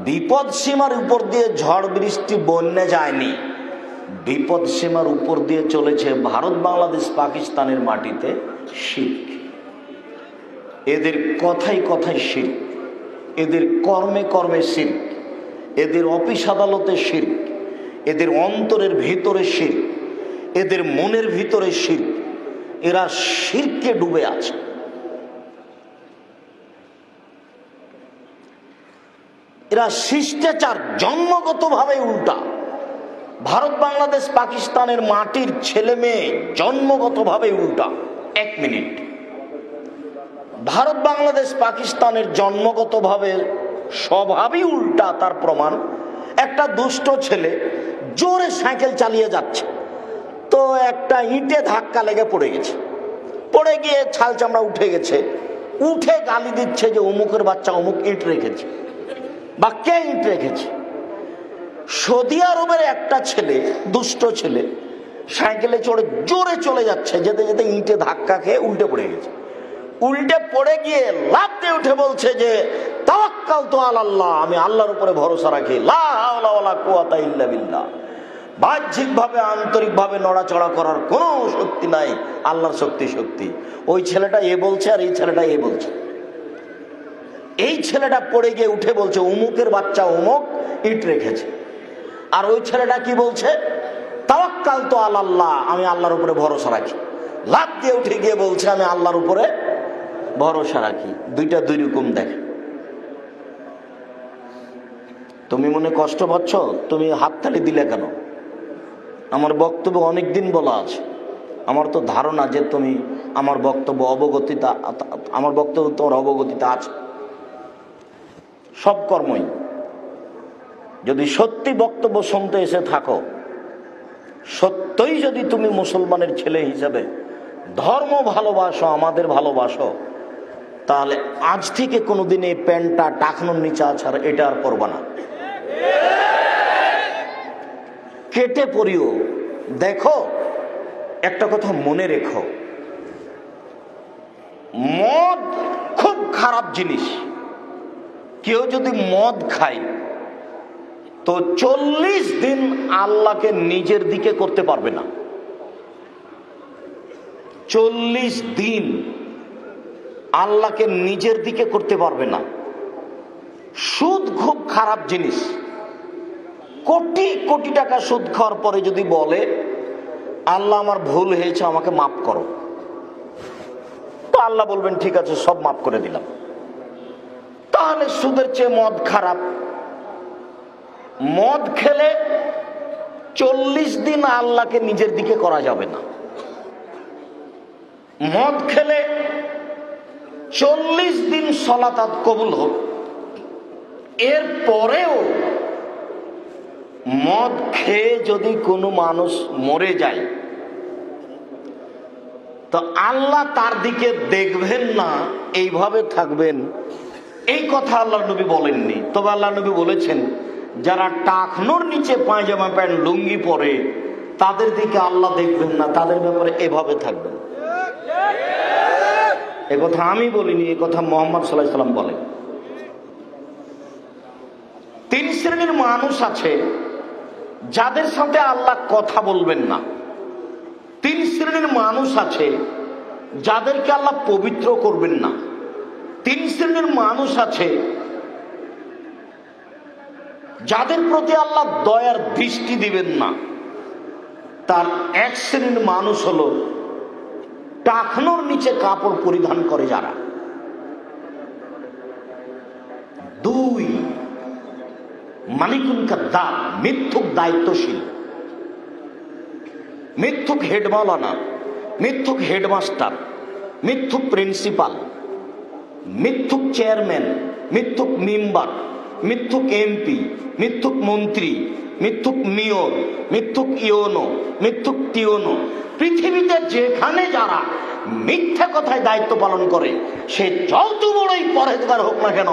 বিপদ সীমার উপর দিয়ে ঝড় বৃষ্টি বন্যা যায়নি, বিপদ সীমার উপর দিয়ে চলেছে ভারত, বাংলাদেশ, পাকিস্তানের মাটিতে শিরক। এদের কথাই কথাই শিরক, এদের কর্মে কর্মে শিরক, এদের অফিস আদালতে শিরক, এদের অন্তরের ভিতরে শিরক, এদের মনের ভিতরে শিরক। এরা শিরকে ডুবে আছে। এরা শিষ্টাচার জন্মগতভাবে উল্টা। ভারত, বাংলাদেশ, পাকিস্তানের মাটির ছেলে মেয়ে জন্মগতভাবে উল্টা। 1 মিনিট, ভারত, বাংলাদেশ, পাকিস্তানের জন্মগতভাবে স্বভাবই উল্টা। তার প্রমাণ, একটা দুষ্ট ছেলে জোরে সাইকেল চালিয়ে যাচ্ছে, তো একটা ইটে ধাক্কা লেগে পড়ে গেছে, পড়ে গিয়ে ছাল চামড়া উঠে গেছে, উঠে গালি দিচ্ছে যে অমুকের বাচ্চা অমুক ইট রেখেছে বা কে ইট রেখেছে। সৌদি আরবের একটা ছেলে, দুষ্ট ছেলে, সাইকেলে চড়ে জোরে চলে যাচ্ছে, যেতে যেতে ইঁটে ধাক্কা খেয়ে উল্টে পড়ে গেছে। উল্টে পড়ে গিয়ে লাফ দিয়ে উঠে বলছে যে তাওয়াক্কালতু আলাল্লাহ, আমি আল্লাহর উপরে ভরসা রাখি, লা হাওলা ওয়ালা কুওয়াতা ইল্লা বিল্লাহ। বাহ্যিকভাবে আন্তরিকভাবে নড়াচড়া করার কোনো শক্তি নাই, আল্লাহর শক্তি। ওই ছেলেটা এ বলছে আর এই ছেলেটা এ বলছে। এই ছেলেটা পড়ে গিয়ে উঠে বলছে উমুকের বাচ্চা উমুক ইট রেখেছে, আর ওই ছেলেটা কি বলছে তাওয়াক্কালতু আলাল্লাহ, আমি আল্লাহর উপরে ভরসা রাখি। লাফ দিয়ে উঠে গিয়ে বলছে আমি আল্লাহর উপরে ভরসা রাখি। দুইটা দুই রকম দেখে। তুমি মনে কষ্ট পাচ্ছ, তুমি হাততালি দিলে কেন? আমার বক্তব্য অনেক দিন বলা আছে। আমার তো ধারণা যে তুমি আমার বক্তব্য তোমার অবগতিতে আছে। সব কর্মই যদি সত্যি বক্তব্য শুনতে এসে থাকো, সত্যই যদি তুমি মুসলমানের ছেলে হিসাবে ধর্ম ভালোবাসো, আমাদের ভালোবাসো, তাহলে আজ থেকে কোনোদিন এই প্যান্টটা টাকনোর নিচে আছে এটা আর করবা না, কেটে পড়িও। দেখো, একটা কথা মনে রেখো, মদ খুব খারাপ জিনিস। কেউ যদি মদ খায় তো 40 দিন আল্লাহকে নিজের দিকে করতে পারবে না। 40 দিন আল্লাহকে নিজের দিকে করতে পারবে না। সুদ খুব খারাপ জিনিস। কোটি কোটি টাকা সুদ খাওয়ার পরে যদি বলে আল্লাহ আমার ভুল হয়েছে, আমাকে মাফ করো, তো আল্লাহ বলবেন ঠিক আছে, সব মাফ করে দিলাম। তাহলে সুদের চেয়ে মদ খারাপ। মদ খেলে 40 দিন আল্লাহকে নিজের দিকে করা যাবে না। মদ খেলে 40 দিন সালাত কবুল হোক, এর পরেও মদ খেয়ে যদি কোনো মানুষ মরে যায় তো আল্লাহ তার দিকে দেখবেন না, এইভাবে থাকবেন। এই কথা আল্লাহ নবী বলেননি, তবে আল্লাহ নবী বলেছেন যারা টাকনোর নিচে পায়জামা প্যান্ট লুঙ্গি পরে তাদের দিকে আল্লাহ দেখবেন না, তাদের ব্যাপারে এভাবে থাকবেন। এ কথা আমি বলিনি, এ কথা মুহাম্মদ সাল্লাল্লাহু আলাইহি ওয়াসাল্লাম বলেন। 3 শ্রেণীর মানুষ আছে যাদের সাথে আল্লাহ কথা বলবেন না। 3 শ্রেণীর মানুষ আছে যাদেরকে আল্লাহ পবিত্র করবেন না। 3 শ্রেণীর মানুষ আছে যাদের প্রতি আল্লাহ দয়ার দৃষ্টি দিবেন না। তার 1 শ্রেণীর মানুষ হলো টাকনোর নিচে কাপড় পরিধান করে যারা। 2 মালিকুন কাদ্দাব, মিথ্যুক দায়িত্বশীল, মিথ্যুক হেডমাওলানা, মিথ্যুক হেডমাস্টার, মিথ্যুক প্রিন্সিপাল, মিথ্যুক চেয়ারম্যান, মিথ্যুক মেম্বার, মিথ্যুক এমপি, মিথ্যুক মন্ত্রী, মিথ্যুক মেয়র, মিথ্যুক ইওনো, মিথ্যুক টিওনো। পৃথিবীতে যেখানে যারা মিথ্যা কথায় দায়িত্ব পালন করে, সে যত বড়ই পরহেজগার হোক না কেন,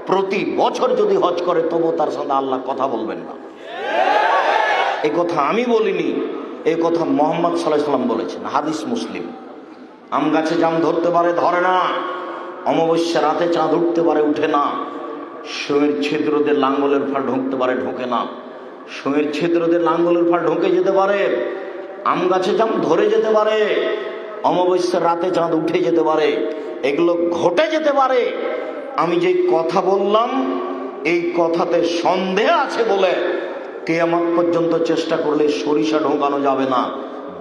প্রতি বছর যদি হজ করে তবু তার সাথে আল্লাহ কথা বলবেন না। এই কথা আমি বলিনি, এই কথা মুহাম্মদ সাল্লাল্লাহু আলাইহি ওয়াসাল্লাম বলেছেন, হাদিস মুসলিম। আম গাছে জাম ধরতে পারে, ধরে না। অমাবস্যা রাতে চাঁদ উঠতে পারে, উঠে না। সুঁয়ের ছিদ্রদের লাঙ্গলের ফাল ঢুকতে পারে, ঢোকে না। সুঁয়ের ছিদ্রদের লাঙ্গলের ফাল ঢুকে যেতে পারে, আম গাছে জাম ধরে যেতে পারে, অমাবস্যার রাতে চাঁদ উঠে যেতে পারে, এগুলো ঘটে যেতে পারে। আমি যে কথা বললাম এই কথাতে সন্দেহ আছে বলে কিয়ামত পর্যন্ত চেষ্টা করলে সরিষা ঢোকানো যাবে না।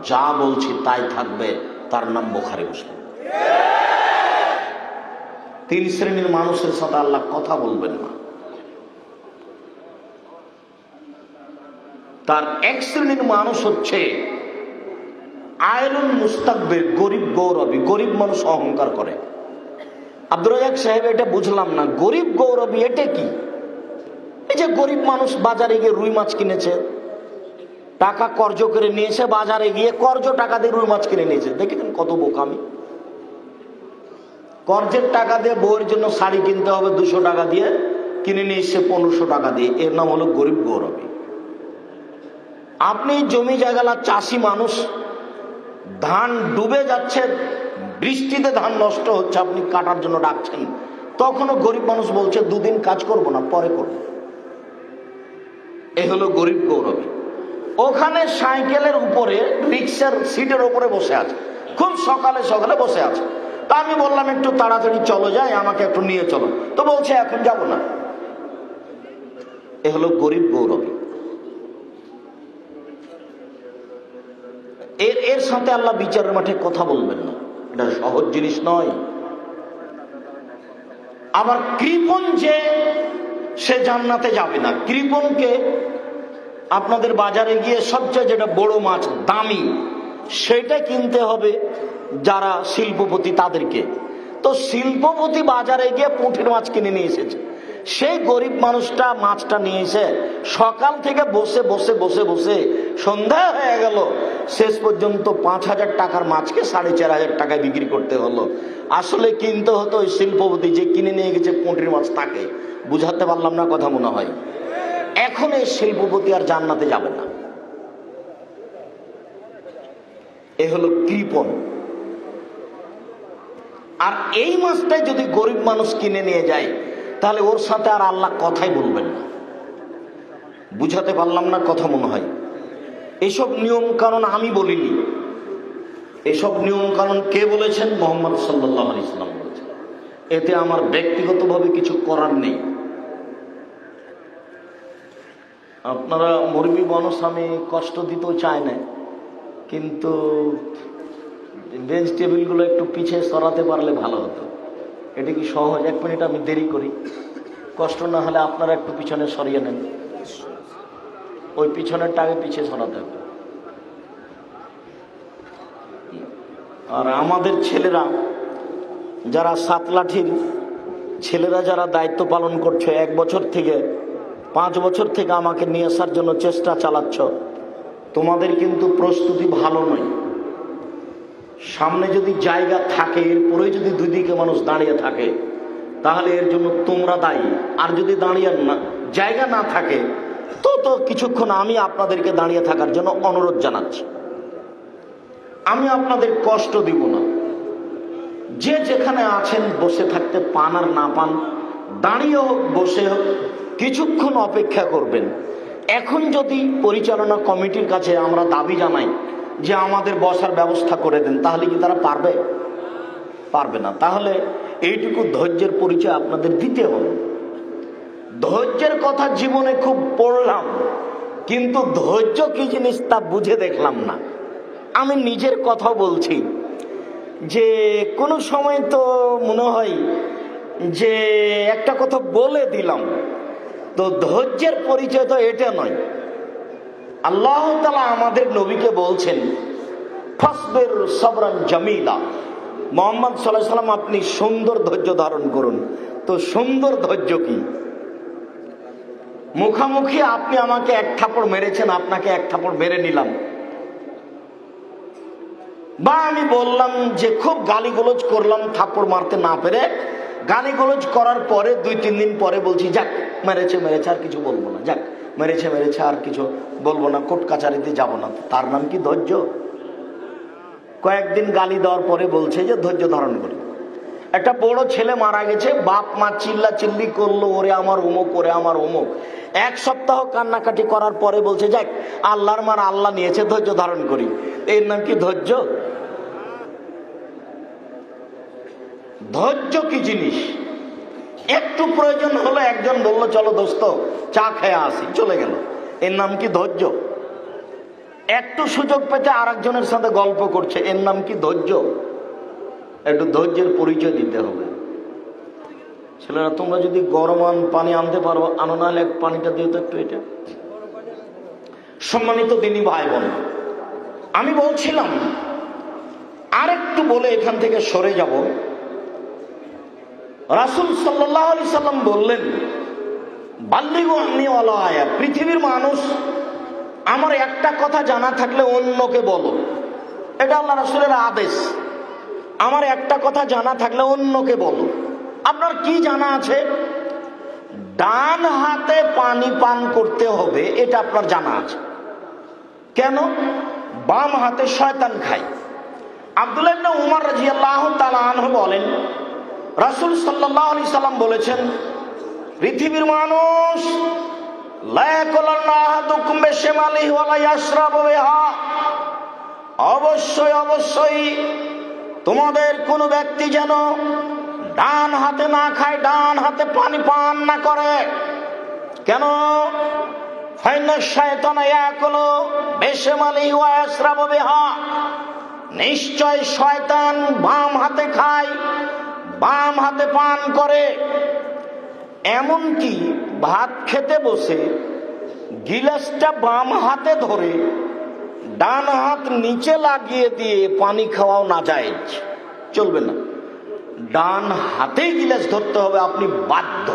যা বলছি তাই থাকবে, তার নাম বুখারী মুসলিম। 3 শ্রেণীর মানুষের সাথে আল্লাহ কথা বলবেন না। তার 1 শ্রেণীর মানুষ হচ্ছে আয়লুন মুস্তাকবির, গরিব গৌরবী। গরিব মানুষ অহংকার করে। আব্দুর রাজ্জাক সাহেব, এটা বুঝলাম না, গরিব গৌরবী এটা কি? এই যে গরিব মানুষ বাজারে গিয়ে রুই মাছ কিনেছে, টাকা কর্জ করে নিয়েছে, বাজারে গিয়ে কর্জ টাকা দিয়ে রুই মাছ কিনে নিয়েছে। দেখেছেন কত বোকামি! কর্জের টাকা দিয়ে বউয়ের জন্য শাড়ি কিনতে হবে 200 টাকা দিয়ে, কিনে নিয়ে এসছে 1500 টাকা দিয়ে। এর নাম হলো গরিব গৌরবী। আপনি জমি জায়গালা চাষি মানুষ, ধান ডুবে যাচ্ছে, বৃষ্টিতে ধান নষ্ট হচ্ছে, আপনি কাটার জন্য ডাকছেন, তখনও গরিব মানুষ বলছে দুদিন কাজ করব না, পরে করব। এ হলো গরিব গৌরবী। ওখানে সাইকেলের উপরে, রিক্সার সিটের উপরে বসে আছে, খুব সকালে সকালে বসে আছে। তা আমি বললাম একটু তাড়াতাড়ি চলো যাই, আমাকে একটু নিয়ে চলো। তো বলছে এখন যাব না। এ হলো গরিব গৌরবী। এর সাথে আল্লাহ বিচারের মাঠে কথা বলবেন না, এটা সহজ জিনিস নয়। আবার কৃপণ যে সে জান্নাতে যাবে না, কৃপণকে আপনাদের বাজারে গিয়ে সবচেয়ে যেটা বড় মাছ দামি সেটা কিনতে হবে যারা শিল্পপতি তাদেরকে। তো শিল্পপতি বাজারে গিয়ে পুঁটির মাছ কিনে নিয়ে এসেছে, সেই গরিব মানুষটা মাছটা নিয়ে এসে সকাল থেকে বসে বসে বসে বসে সন্ধ্যা হয়ে গেল, শেষ পর্যন্ত 5,000 টাকার মাছকে 4,500 টাকায় বিক্রি করতে হলো। আসলে কিনতে হতো ওই শিল্পপতি যে কিনে নিয়ে গেছে পুঁটির মাছ তাকে। বুঝাতে পারলাম না কথা মনে হয়? এখন এই শিল্পপতি আর জান্নাতে যাবে না। এ হলো কৃপণ। আর এই মাছটাই যদি গরিব মানুষ কিনে নিয়ে যায় তাহলে ওর সাথে আর আল্লাহ কথাই বলবেন না। বুঝাতে পারলাম না কথা মনে হয়? এসব নিয়ম কারণ আমি বলিনি, এসব নিয়ম কারণ কে বলেছেন? মুহাম্মদ সাল্লাল্লাহু আলাইহি ওয়াসাল্লাম বলেছেন। এতে আমার ব্যক্তিগতভাবে কিছু করার নেই। আপনারা মুরবি মানুষ, আমি কষ্ট দিতেও চাই না, কিন্তু বেঞ্চ টেবিলগুলো একটু পিছিয়ে সরাতে পারলে ভালো হতো। এটা কি সহজ? 1 মিনিট আমি দেরি করি, কষ্ট না হলে আপনারা একটু পিছনে সরিয়ে নেন। ওই পিছনেরটা আগে পিছিয়ে সরাতে হবে। আর আমাদের ছেলেরা যারা 7 লাঠির ছেলেরা যারা দায়িত্ব পালন করছে, 1 বছর থেকে 5 বছর থেকে আমাকে নিয়ে আসার জন্য চেষ্টা চালাচ্ছ, তোমাদের কিন্তু প্রস্তুতি ভালো নয়। সামনে যদি জায়গা থাকে, এরপরে যদি 2 দিকে মানুষ দাঁড়িয়ে থাকে তাহলে এর জন্য তোমরা দায়ী। আর যদি দাঁড়িয়ে না জায়গা না থাকে তো কিছুক্ষণ আমি আপনাদেরকে দাঁড়িয়ে থাকার জন্য অনুরোধ জানাচ্ছি। আমি আপনাদের কষ্ট দিব না। যে যেখানে আছেন বসে থাকতে পান আর না পান, দাঁড়িয়ে হোক বসে হোক, কিছুক্ষণ অপেক্ষা করবেন। এখন যদি পরিচালনা কমিটির কাছে আমরা দাবি জানাই যে আমাদের বসার ব্যবস্থা করে দেন, তাহলে কি তারা পারবে? পারবে না। তাহলে এইটুকু ধৈর্যের পরিচয় আপনাদের দিতে হবে। ধৈর্যের কথা জীবনে খুব পড়লাম, কিন্তু ধৈর্য কি জিনিস তা বুঝে দেখলাম না। আমি নিজের কথা বলছি যে কোনো সময় তো মনে হয় যে একটা কথা বলে দিলাম, তো ধৈর্যের পরিচয় তো এটা নয়। আল্লাহ তাআলা আমাদের নবীকে বলছেন ফাসবির সাবরান জামিলা। মুহাম্মদ সাল্লাল্লাহু আলাইহি ওয়াসাল্লাম আপনি সুন্দর ধৈর্য ধারণ করুন। তো সুন্দর ধৈর্য কি? মুখামুখি আপনি আমাকে 1 থাপ্পড় মেরেছেন, আপনাকে 1 থাপ্পড় মেরে নিলাম, বা আমি বললাম যে খুব গালিগোলজ করলাম থাপ্পড় মারতে না পেরে, গালিগোলজ করার পরে 2-3 দিন পরে বলছি যাক মেরেছে আর কিছু বলবো না, যাক মেরেছে আর কিছু বলবো না, কোর্ট কাচারিতে যাবো না। তার নাম কি ধৈর্য? কয়েকদিন গালি দেওয়ার পরে বলছে যে ধৈর্য ধারণ করি। একটা বড় ছেলে মারা গেছে, বাপ মা চিল্লা চিল্লি করলো, ওরে আমার অমুক, ওরে আমার অমুক। 1 সপ্তাহ কান্নাকাটি করার পরে বলছে যাক আল্লাহর মার আল্লাহ নিয়েছে, ধৈর্য ধারণ করি। এর নাম কি ধৈর্য? ধৈর্য কি জিনিস? একটু প্রয়োজন হলো, একজন বললো চলো দোস্ত চা খেয়ে আসি, চলে গেল, এর নাম কি ধৈর্য? একটু সুযোগ পেতে আরেকজনের সাথে গল্প করছে, এর নাম কি ধৈর্য? একটু ধৈর্যের পরিচয় দিতে হবে। ছেলেরা তোমরা যদি গরম পানি আনতে পারো আনো, না হলে পানিটা দিও তো একটু। এটা সম্মানিত দিনী ভাই বোন, আমি বলছিলাম আরেকটু বলে এখান থেকে সরে যাব। রাসূল সাল্লাল্লাহু আলাইহি সাল্লাম বললেন বাল্লিগু আন্নী ওয়ালাউ আয়া। পৃথিবীর মানুষ আমার একটা কথা জানা থাকলে অন্যকে বলো, এটা আল্লাহ রাসূলের আদেশ। আমার একটা কথা জানা থাকলে অন্যকে বলো। আপনার কি জানা আছে? ডান হাতে পানি পান করতে হবে, এটা আপনার জানা আছে। কেন? বাম হাতে শয়তান খায়। আব্দুল্লাহ ইবনে উমর রাদিয়াল্লাহু তাআলা আনহু বলেন, রাসূল সাল্লাল্লাহু আলাইহি সাল্লাম বলেছেন, পৃথিবীর মানুষ লা ইয়াকুলান্না আহাদুকুম বিশিমালিহি ওয়া লা ইয়াশরাবু বিহা, অবশ্যই অবশ্যই তোমাদের কোন ব্যক্তি যেন ডান হাতে না খায়, ডান হাতে পানি পান না করে। কেন? ফাইন্না শায়তানা ইয়াকুলু বিশিমালিহি ওয়া ইয়াশরাবু বিহা, নিশ্চয় শয়তান বাম হাতে খায়, বাম হাতে পান করে। এমনকি ভাত খেতে বসে গিলাসটা বাম হাতে ধরে ডান হাত নিচে লাগিয়ে দিয়ে পানি খাওয়াও নাজায়েজ, চলবে না। ডান হাতেই গিলাস ধরতে হবে, আপনি বাধ্য।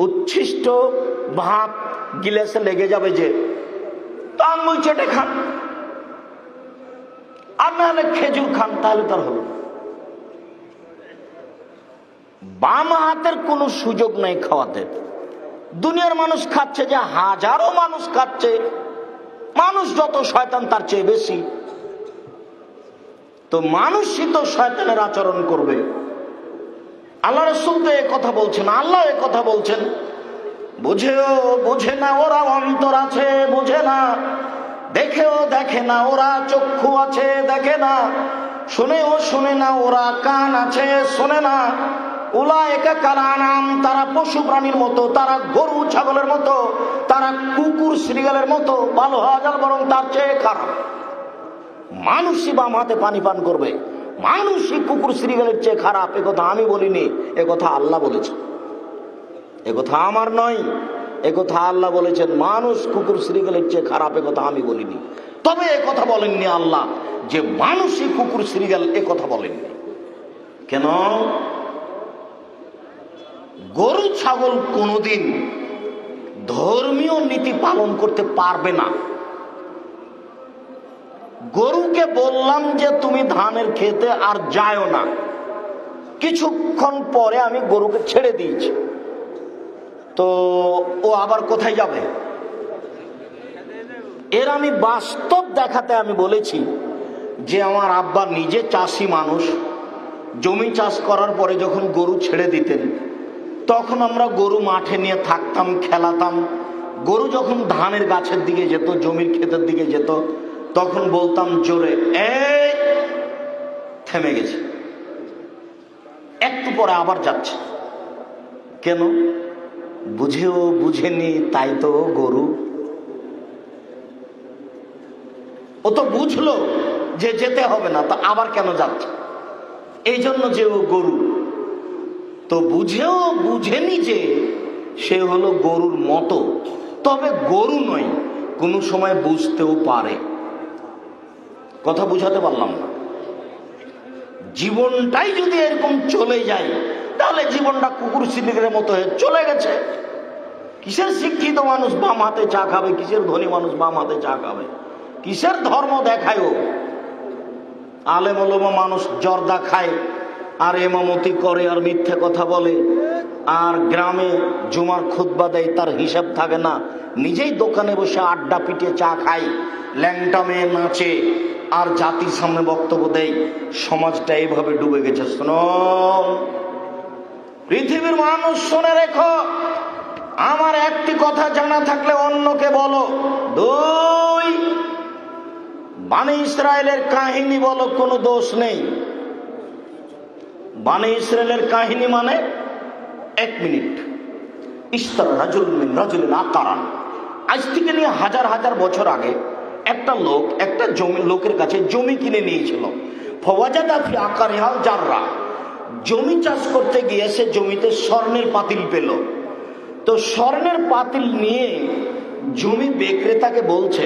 উচ্ছিষ্ট ভাত গিলাসে লেগে যাবে, যে তো আঙুল চেটে খান, আর না হলে খেজুর খান, তাহলে তার হলো। বাম হাতের কোনো সুযোগ নাই খাওয়াতে। দুনিয়ার মানুষ খাচ্ছে, যে হাজারো মানুষ খাচ্ছে, মানুষ যত শয়তান তার চেয়ে বেশি। তো মানুষই তো শয়তানের আচরণ করবে। আল্লাহ রাসূল তো এ কথা বলছেন, আল্লাহ এ কথা বলছেন, বুঝেও বুঝে না ওরা অন্তর আছে, বুঝে না, দেখেও দেখে না ওরা চক্ষু আছে, দেখে না, শুনেও শুনে না ওরা কান আছে, শোনে না। উলায়েকা কালানাম, তারা পশু প্রাণীর মতো, তারা গরু ছাগলের মতো, তারা কুকুর শ্রীগালের মতো, ভালো হওয়া যায় বরং তার চেয়ে খারাপ। মানুষই বাম হাতে পানি পান করবে, মানুষই কুকুর শ্রীগালের চেয়ে খারাপ। এ কথা আমি বলিনি, এ কথা আল্লাহ বলেছেন, এ কথা আমার নয়, এ কথা আল্লাহ বলেছেন। মানুষ কুকুর শ্রীগালের চেয়ে খারাপ, এ কথা আমি বলিনি। তবে এ কথা বলেননি আল্লাহ যে মানুষই কুকুর শ্রীগাল, এ কথা বলেননি। কেন? গরু ছাগল কোনোদিন ধর্মীয় নীতি পালন করতে পারবে না। গরুকে বললাম যে তুমি ধানের খেতে আর যাও না, কিছুক্ষণ পরে আমি গরুকে ছেড়ে দিয়েছি, তো ও আবার কোথায় যাবে? এর আমি বাস্তব দেখাতে আমি বলেছি যে আমার আব্বা নিজে চাষি মানুষ, জমি চাষ করার পরে যখন গরু ছেড়ে দিতেন, তখন আমরা গরু মাঠে নিয়ে থাকতাম, খেলাতাম। গরু যখন ধানের গাছের দিকে যেত, জমির ক্ষেতের দিকে যেত, তখন বলতাম জোরে, এই থেমে গেছে, একটু পরে আবার যাচ্ছে। কেন? বুঝেও বুঝেনি, তাই তো গরু। ও তো বুঝলো যে যেতে হবে না, তা আবার কেন যাচ্ছে? এই জন্য যে ও গরু। তো বুঝেও বুঝেনি যে সে হলো গরুর মতো, তবে গরু নয়, কোনো সময় বুঝতেও পারে। কথা বুঝাতে পারলাম না? জীবনটাই যদি এরকম চলে যায়, তাহলে জীবনটা কুকুর শ্রীগালের মতো হয়ে চলে গেছে। কিসের শিক্ষিত মানুষ বাম হাতে চা খাবে, কিসের ধনী মানুষ বাম হাতে চা খাবে, কিসের ধর্ম দেখায়? ও আলেম ওলামা মানুষ জর্দা খায় আর ইমামতি করে আর মিথ্যে কথা বলে, আর গ্রামে জুমার খুতবা দেয়, তার হিসাব থাকে না, নিজেই দোকানে বসে আড্ডা পিটিয়ে চা খায়, ল্যাংটা মেয়ে নাচে আর জাতির সামনে বক্তব্য দেয়। সমাজটা এইভাবে ডুবে গেছে। শোনো পৃথিবীর মানুষ, শুনে রেখো, আমার একটি কথা জানা থাকলে অন্যকে বলো। দুই, বানি ইসরায়েলের কাহিনী বলো, কোনো দোষ নেই। বানি ইসরায়েলের কাহিনী মানে 1 মিনিট। ইস্তার রাজুল মিন রাজুলিন আকারান, আজ থেকে নিয়ে হাজার হাজার বছর আগে একটা লোক একটা লোকের কাছে জমি কিনে নিয়েছিল। ফওয়াজাদা ফি আকারিহাল জাররা, জমি চাষ করতে গিয়ে সে জমিতে স্বর্ণের পাতিল পেল। তো স্বর্ণের পাতিল নিয়ে জমি বিক্রেতাকে বলছে,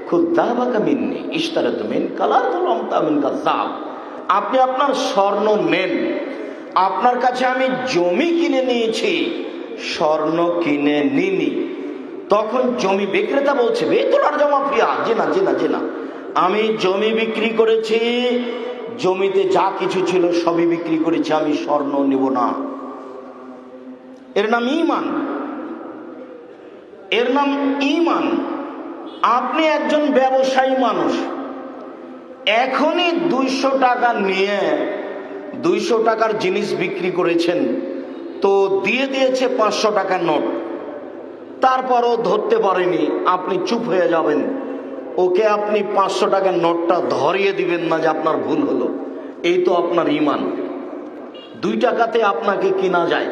খুদ্দাবাকা মিন্নি ইশতারাতু মিন কালাতুল আমতা মিন কাযাব, আপনি আপনার স্বর্ণ নেন, আপনার কাছে আমি জমি কিনে নিয়েছি, স্বর্ণ কিনে নিনি। তখন জমি বিক্রেতা বলছে, বেতলার জমা প্রিয়া, জি না জি না জি না, আমি জমি বিক্রি করেছি, জমিতে যা কিছু ছিল সবই বিক্রি করেছি, আমি স্বর্ণ নিব না। এর নাম ঈমান। এর নাম ঈমান। আপনি একজন ব্যবসায়ী মানুষ, এখনই 200 টাকা নিয়ে 200 টাকার জিনিস বিক্রি করেছেন, তো দিয়ে দিয়েছে 500 টাকার নোট, তারপরও ধরতে পারেনি, আপনি চুপ হয়ে যাবেন, ওকে আপনি 500 টাকার নোটটা ধরিয়ে দিবেন না যে আপনার ভুল হলো। এই তো আপনার ঈমান। 2 টাকাতে আপনাকে কিনা যায়।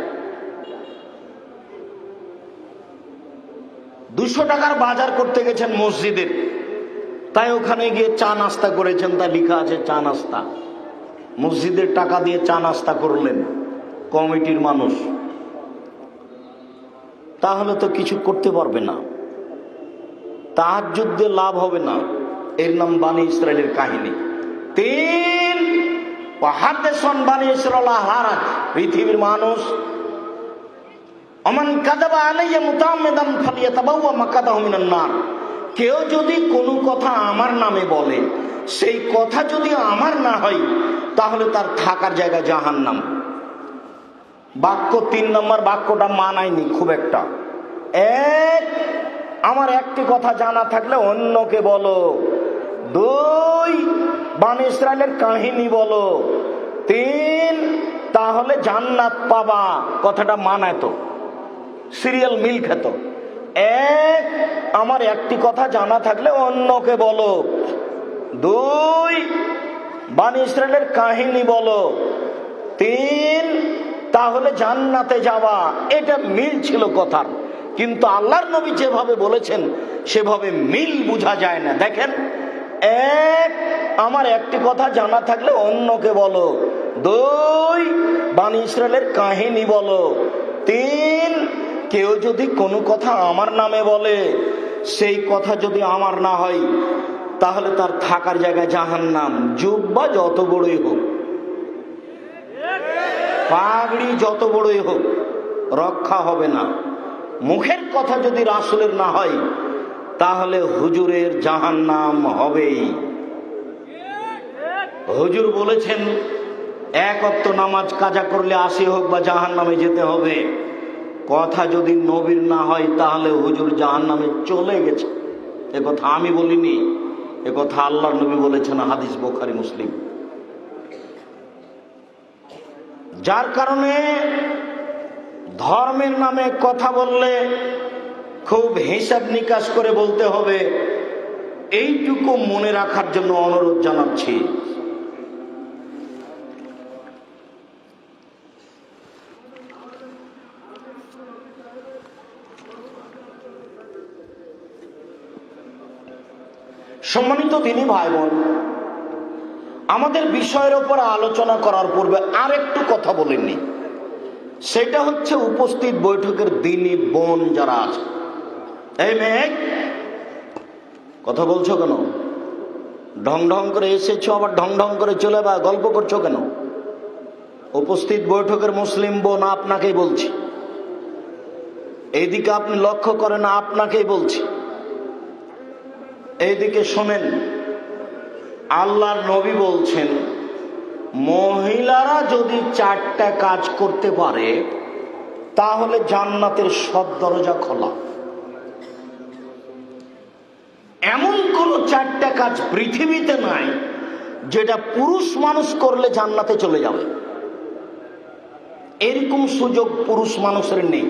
200 টাকার বাজার করতে গেছেন মসজিদের, তাই ওখানে গিয়ে চা নাস্তা করেছেন, তা লেখা আছে চা নাস্তা। মসজিদের টাকা দিয়ে চা নাস্তা করলেন কমিটির মানুষ, তাহলে তো কিছু করতে পারবে না, তাহাজ্জুদ দিয়ে লাভ হবে না। এর নাম বানি ইসরায়েলের কাহিনী। 3 ওয়াহাদাসান বানি ইসরাইল হারাজ, পৃথিবীর মানুষ, আমান কাযাবা আলাইয়া মুতাআম্মিদান ফালিয়াতাবাওয়া মাকাদাহু মিনান নার। কেউ যদি কোনো কথা আমার নামে বলে, সেই কথা যদি আমার না হয়, তাহলে তার থাকার জায়গা জাহান্নাম। বাক্য 3 নম্বর বাক্যটা মানায়নি খুব একটা। 1, আমার একটি কথা জানা থাকলে অন্যকে বলো। 2, বানি ইসরাইলের কাহিনী বলো। 3, তাহলে জান্নাত পাবা। কথাটা মানায় তো, সিরিয়াল মিল খেত। 1, আমার একটি কথা জানা থাকলে অন্যকে বলো। 2, বানি ইসরাইলের কাহিনী বলো। 3, তাহলে জান্নাতে যাওয়া। এটা মিল ছিল কথার, কিন্তু আল্লাহর নবী যেভাবে বলেছেন সেভাবে মিল বোঝা যায় না। দেখেন, 1, আমার একটি কথা জানা থাকলে অন্যকে বলো। 2, বানি ইসরাইলের কাহিনী বলো। 3, কেউ যদি কোনো কথা আমার নামে বলে, সেই কথা যদি আমার না হয়, তাহলে তার থাকার জায়গা জাহান্নাম। জুব্বা যত বড়ই হোক, পাগড়ি যত বড়ই হোক, রক্ষা হবে না। মুখের কথা যদি রাসূলের না হয়, তাহলে হুজুরের জাহান্নাম হবেই। হুজুর বলেছেন 1 ওয়াক্ত নামাজ কাজা করলে 80 হোক বা জাহান্নামে যেতে হবে। কথা যদি নবীর না হয়, তাহলে হুজুর জাহান্নামে চলে গেছে। এ কথা আমি বলিনি, এ কথা আল্লাহর নবী বলেছেন, হাদিস বুখারী মুসলিম। যার কারণে ধর্মের নামে কথা বললে খুব হিসাব নিকাশ করে বলতে হবে। এইটুকু মনে রাখার জন্য অনুরোধ জানাচ্ছি। সম্মানিত দিনী ভাই বোন, আমাদের বিষয়ের উপর আলোচনা করার পূর্বে আরেকটু কথা বলেননি, সেটা হচ্ছে উপস্থিত বৈঠকের দিনী বোন যারা আছে। এই মেয়ে, কথা বলছো কেন? ঢং ঢং করে এসেছো, আবার ঢং ঢং করে চলে বা গল্প করছো কেন? উপস্থিত বৈঠকের মুসলিম বোন, আপনাকেই বলছি। এইদিকে আপনি লক্ষ্য করেন, আপনাকেই বলছি। এইদিকে শোনেন, আল্লাহর নবী বলছেন, মহিলারা যদি 4টা কাজ করতে পারে, তাহলে জান্নাতের সব দরজা খোলা। এমন কোন 4টা কাজ পৃথিবীতে নাই যেটা পুরুষ মানুষ করলে জান্নাতে চলে যাবে। এরকম সুযোগ পুরুষ মানুষের নেই।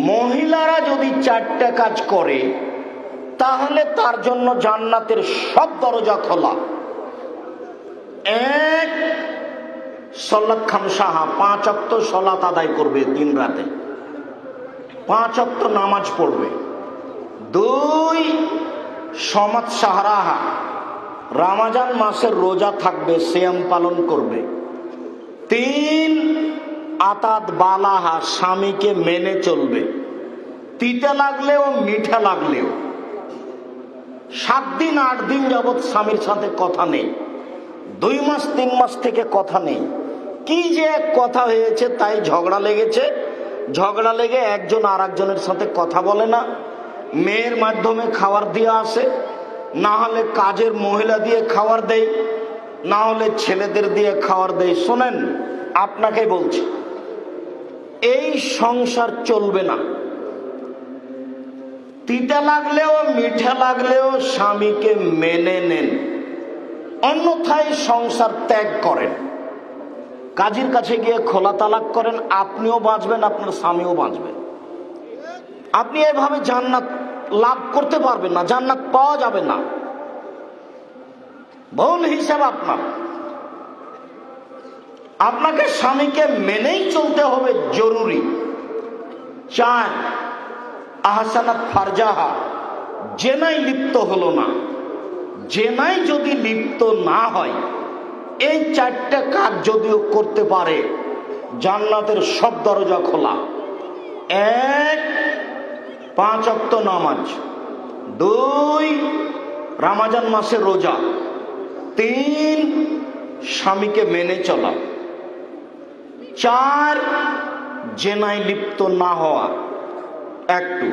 মহিলারা যদি 4টা কাজ করে, তাহলে তার জন্য জান্নাতের সব দরজা খোলা। 1, সালাত খামসাহা, 5 ওয়াক্ত সালাত আদায় করবে দিন রাতে, 5 ওয়াক্ত নামাজ পড়বে। 2, সমাত সাহারাহা, রমজান মাসের রোজা থাকবে, সিয়াম পালন করবে। 3, আতাত বালাহা, স্বামীকে মেনে চলবে, তিতা লাগলেও মিঠা লাগলেও। 7 দিন 8 দিন যাবৎ স্বামীর সাথে কথা নেই, 2 মাস 3 মাস থেকে কথা নেই। কি যে এক কথা হয়েছে, তাই ঝগড়া লেগেছে। ঝগড়া লেগে একজন আর একজনের সাথে কথা বলে না। মেয়ের মাধ্যমে খাবার দিয়ে আসে, না হলে কাজের মহিলা দিয়ে খাবার দেয়, না হলে ছেলেদের দিয়ে খাবার দেয়। শোনেন, আপনাকে বলছি, এই সংসার চলবে না। তিতা লাগলেও মিঠা লাগলেও স্বামীকে মেনে নেন, অন্যথায় সংসার ত্যাগ করেন। কাজীর কাছে গিয়ে খোলা তালাক করেন, আপনিও বাঁচবেন, আপনার স্বামীও বাঁচবেন। আপনি এভাবে জান্নাত লাভ করতে পারবেন না, জান্নাত পাওয়া যাবে না। ভুল হিসাব আপনাকে স্বামীকে মেনেই চলতে হবে, জরুরি। 4, আহসানাত ফারজাহা, জেনায় লিপ্ত হলো না। জেনায় যদি লিপ্ত না হয়, এই 4টা কাজ যদিও করতে পারে, জান্নাতের সব দরজা খোলা। 1, 5 ওয়াক্ত নামাজ। 2, রমজান মাসে রোজা। 3, স্বামীকে মেনে চলা। 4, জেনায় লিপ্ত না হওয়া। একটু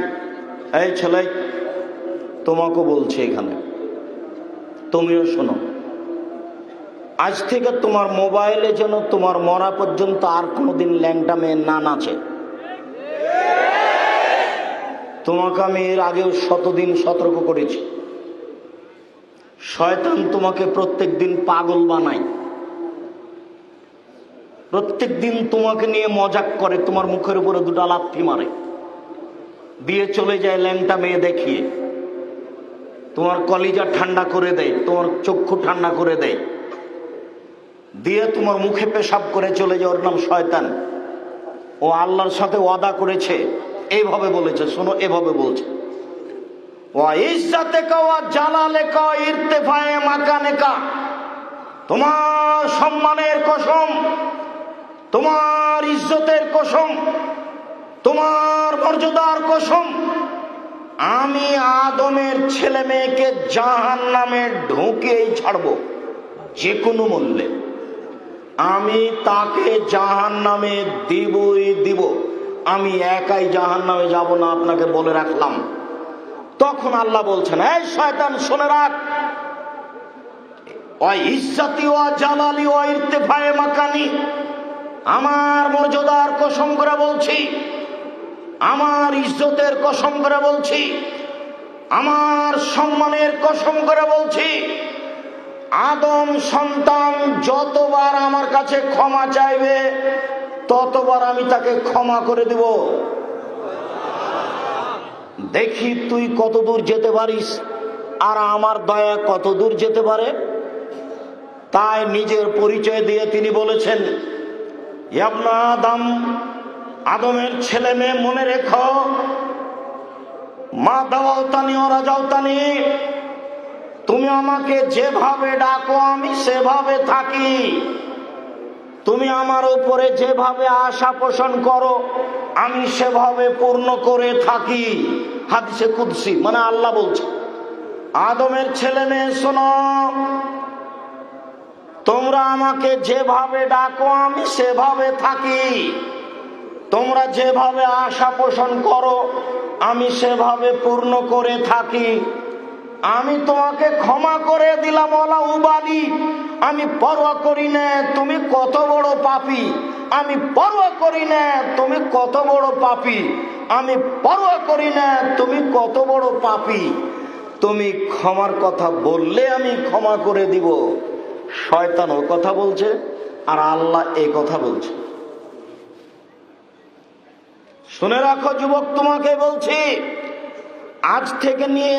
এই ছেলে, তোমাকে বলছে এখানে, তুমিও শোনো। আজ থেকে তোমার মোবাইলে যেন তোমার মরা পর্যন্ত আর কোনোদিন ল্যাংটা মেয়ে না নাচে। তোমাকে আমি এর আগেও শতদিন সতর্ক করেছি। শয়তান তোমাকে প্রত্যেক দিন পাগল বানায়, প্রত্যেক দিন তোমাকে নিয়ে মজাক করে, তোমার মুখের উপরে 2টা লাথি মারে, দিয়ে চলে যায় ল্যাংটা মেয়ে দেখিয়ে। তোমার কলিজা ঠান্ডা করে দেয়, তোমার চক্ষু ঠান্ডা করে দেয়, দিয়ে তোমার মুখে পেশাব করে চলে যায়। ওর নাম শয়তান। ও আল্লাহর সাথে ওয়াদা করেছে, এইভাবে বলেছে, শোনো, এভাবে বলছে, ওয়া ইজ্জাতিকা ওয়া জালালিকা ওয়া ইরতিফায়ে মাকানিকা, তোমার সম্মানের কসম, তোমার ইজ্জতের কসম, তোমার মর্যাদার কসম, আমি আদমের ছেলে মেয়েকে জাহান্নামে ঢুকেই ছাড়বো, যে কোনো মূল্যে। আমি তাকে জাহান্নামে দিবই দিব, আমি একাই জাহান্নামে যাব না, আপনাকে বলে রাখলাম। তখন আল্লাহ বলছেন, এই শয়তান শুনে রাখ, ওয়া ইজ্জতি ওয়া জালালি ওয়া ইরতিফায়ে মাকানি, আমার মর্যাদার কসম করে বলছি, আমার ইজ্জতের কসম করে বলছি, আমার সম্মানের কসম করে বলছি, আদম সন্তান যতবার আমার কাছে ক্ষমা চাইবে, ততবার আমি তাকে ক্ষমা করে দিব। দেখি তুই কত দূর যেতে পারিস, আর আমার দয়া কত দূর যেতে পারে। তাই নিজের পরিচয় দিয়ে তিনি বলেছেন, ইবনে আদম, আদমের ছেলে মেয়ে, মনে রেখো, মা দাওয়াতানি ওয়া রাজাউতানি, তুমি আমাকে যেভাবে ডাকো আমি সেভাবে থাকি, তুমি আমার উপরে যেভাবে আশা পোষণ করো আমি সেভাবে পূর্ণ করে থাকি। হাদিসে কুদসি, মানে আল্লাহ বলছে, আদমের ছেলে মেয়ে শোনো, তোমরা আমাকে যেভাবে ডাকো আমি সেভাবে থাকি, তোমরা যেভাবে আশা পোষণ করো আমি সেভাবে পূর্ণ করে থাকি। আমি তোমাকে ক্ষমা করে দিলাম, ওলা উবালি, আমি পরোয়া করি না তুমি কত বড় পাপী, আমি পরোয়া করি না তুমি কত বড় পাপী, আমি পরোয়া করি না তুমি কত বড় পাপী। তুমি ক্ষমার কথা বললে আমি ক্ষমা করে দিব। শয়তান ও কথা বলছে, আর আল্লাহ এই কথা বলছে। শুনে রাখো যুবক, তোমাকে বলছি, আজ থেকে নিয়ে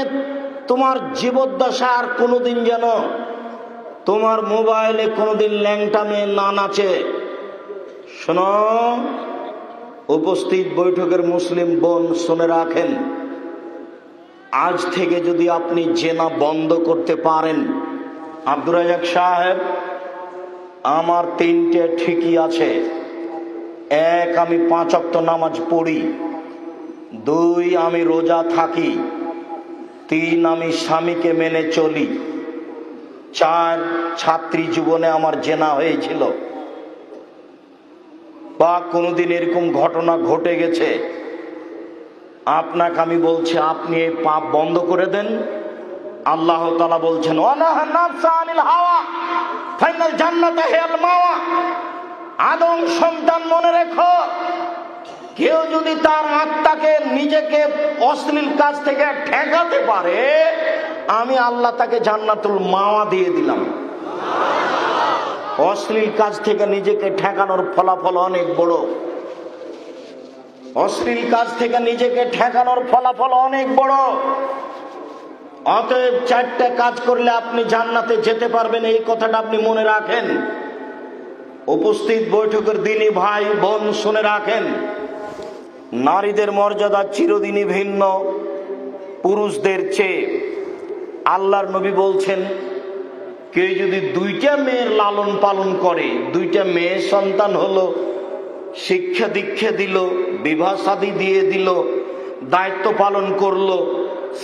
তোমার জীবদ্দশা আর কোনোদিন যেন তোমার মোবাইলে কোনোদিন ল্যাংটা মেয়ে না নাচে। শোনো, উপস্থিত বৈঠকের মুসলিম বোন, শুনে রাখেন, আজ থেকে যদি আপনি জেনা বন্ধ করতে পারেন, আব্দুর রাজাক সাহেব, আমার 3টে ঠিকই আছে। 1, আমি 5 ওয়াক্ত নামাজ পড়ি। 2, আমি রোজা থাকি। 3, আমি স্বামীকে মেনে চলি। 4, ছাত্রী জীবনে আমার জেনা হয়েছিল বা কোনোদিন এরকম ঘটনা ঘটে গেছে, আপনাকে আমি বলছি, আপনি এই পাপ বন্ধ করে দেন। আল্লাহ তাআলা বলছেন, ওয়ানাহা নাফসা আনিল হাওয়া ফাইনাল জান্নাতা হিয়াল মাওয়া। আদম সন্তান, মনে রেখো, কেউ যদি তার আত্মাকে নিজেকে অশ্লীল কাজ থেকে ঠেকাতে পারে, আমি আল্লাহ তাকে জান্নাতুল মাওয়া দিয়ে দিলাম। অশ্লীল কাজ থেকে নিজেকে ঠেকানোর ফলাফল অনেক বড়। অশ্লীল কাজ থেকে নিজেকে ঠেকানোর ফলাফল অনেক বড়। অতএব 4টা কাজ করলে আপনি জান্নাতে যেতে পারবেন, এই কথাটা আপনি মনে রাখেন। উপস্থিত বৈঠকের দিনই ভাই বোন শুনে রাখেন, নারীদের মর্যাদা চিরদিনই ভিন্ন পুরুষদের চেয়ে। আল্লাহর নবী বলছেন, কেউ যদি 2টা মেয়ের লালন পালন করে, 2টা মেয়ে সন্তান হলো, শিক্ষা দীক্ষা দিল, বিবাহ শাদী দিয়ে দিল, দায়িত্ব পালন করলো,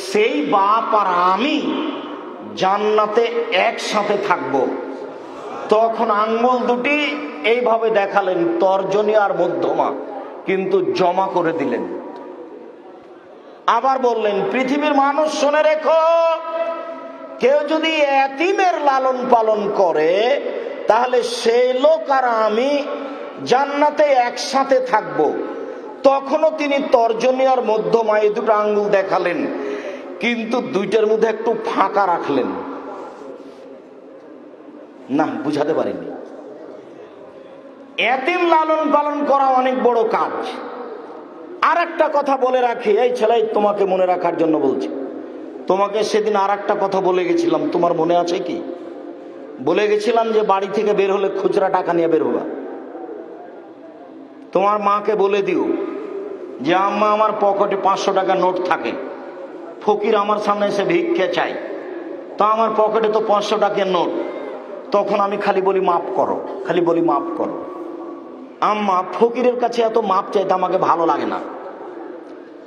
সেই বাপ আর আমি জান্নাতে একসাথে থাকব। তখন আঙ্গুল দুটি এইভাবে দেখালেন, তর্জনী আর মধ্যমা, কিন্তু জমা করে দিলেন। আবার বললেন, পৃথিবীর মানুষ শুনে রেখো, কেউ যদি এতিমের লালন পালন করে, তাহলে সেই লোক আর আমি জান্নাতে একসাথে থাকব। তখনও তিনি তর্জনী আর মধ্যমা এই 2টো আঙ্গুল দেখালেন, কিন্তু 2টার মধ্যে একটু ফাঁকা রাখলেন। না, বুঝাতে পারিনি। এতিম লালন পালন করা অনেক বড় কাজ। আর একটা কথা বলে রাখি, এই ছেলে, তোমাকে মনে রাখার জন্য বলছি। তোমাকে সেদিন আর একটা কথা বলে গেছিলাম, তোমার মনে আছে কি? বলে গেছিলাম যে বাড়ি থেকে বের হলে খুচরা টাকা নিয়ে বের হবা। তোমার মাকে বলে দিও যে আম্মা, আমার পকেটে 500 টাকা নোট থাকে, ফকির আমার সামনে এসে ভিক্ষে চাই, তো আমার পকেটে তো 500 টাকার নোট। তখন আমি খালি বলি মাফ করো, খালি বলি মাফ করো। আম্মা, ফকিরের কাছে এত মাপ চাইতে আমাকে ভালো লাগে না,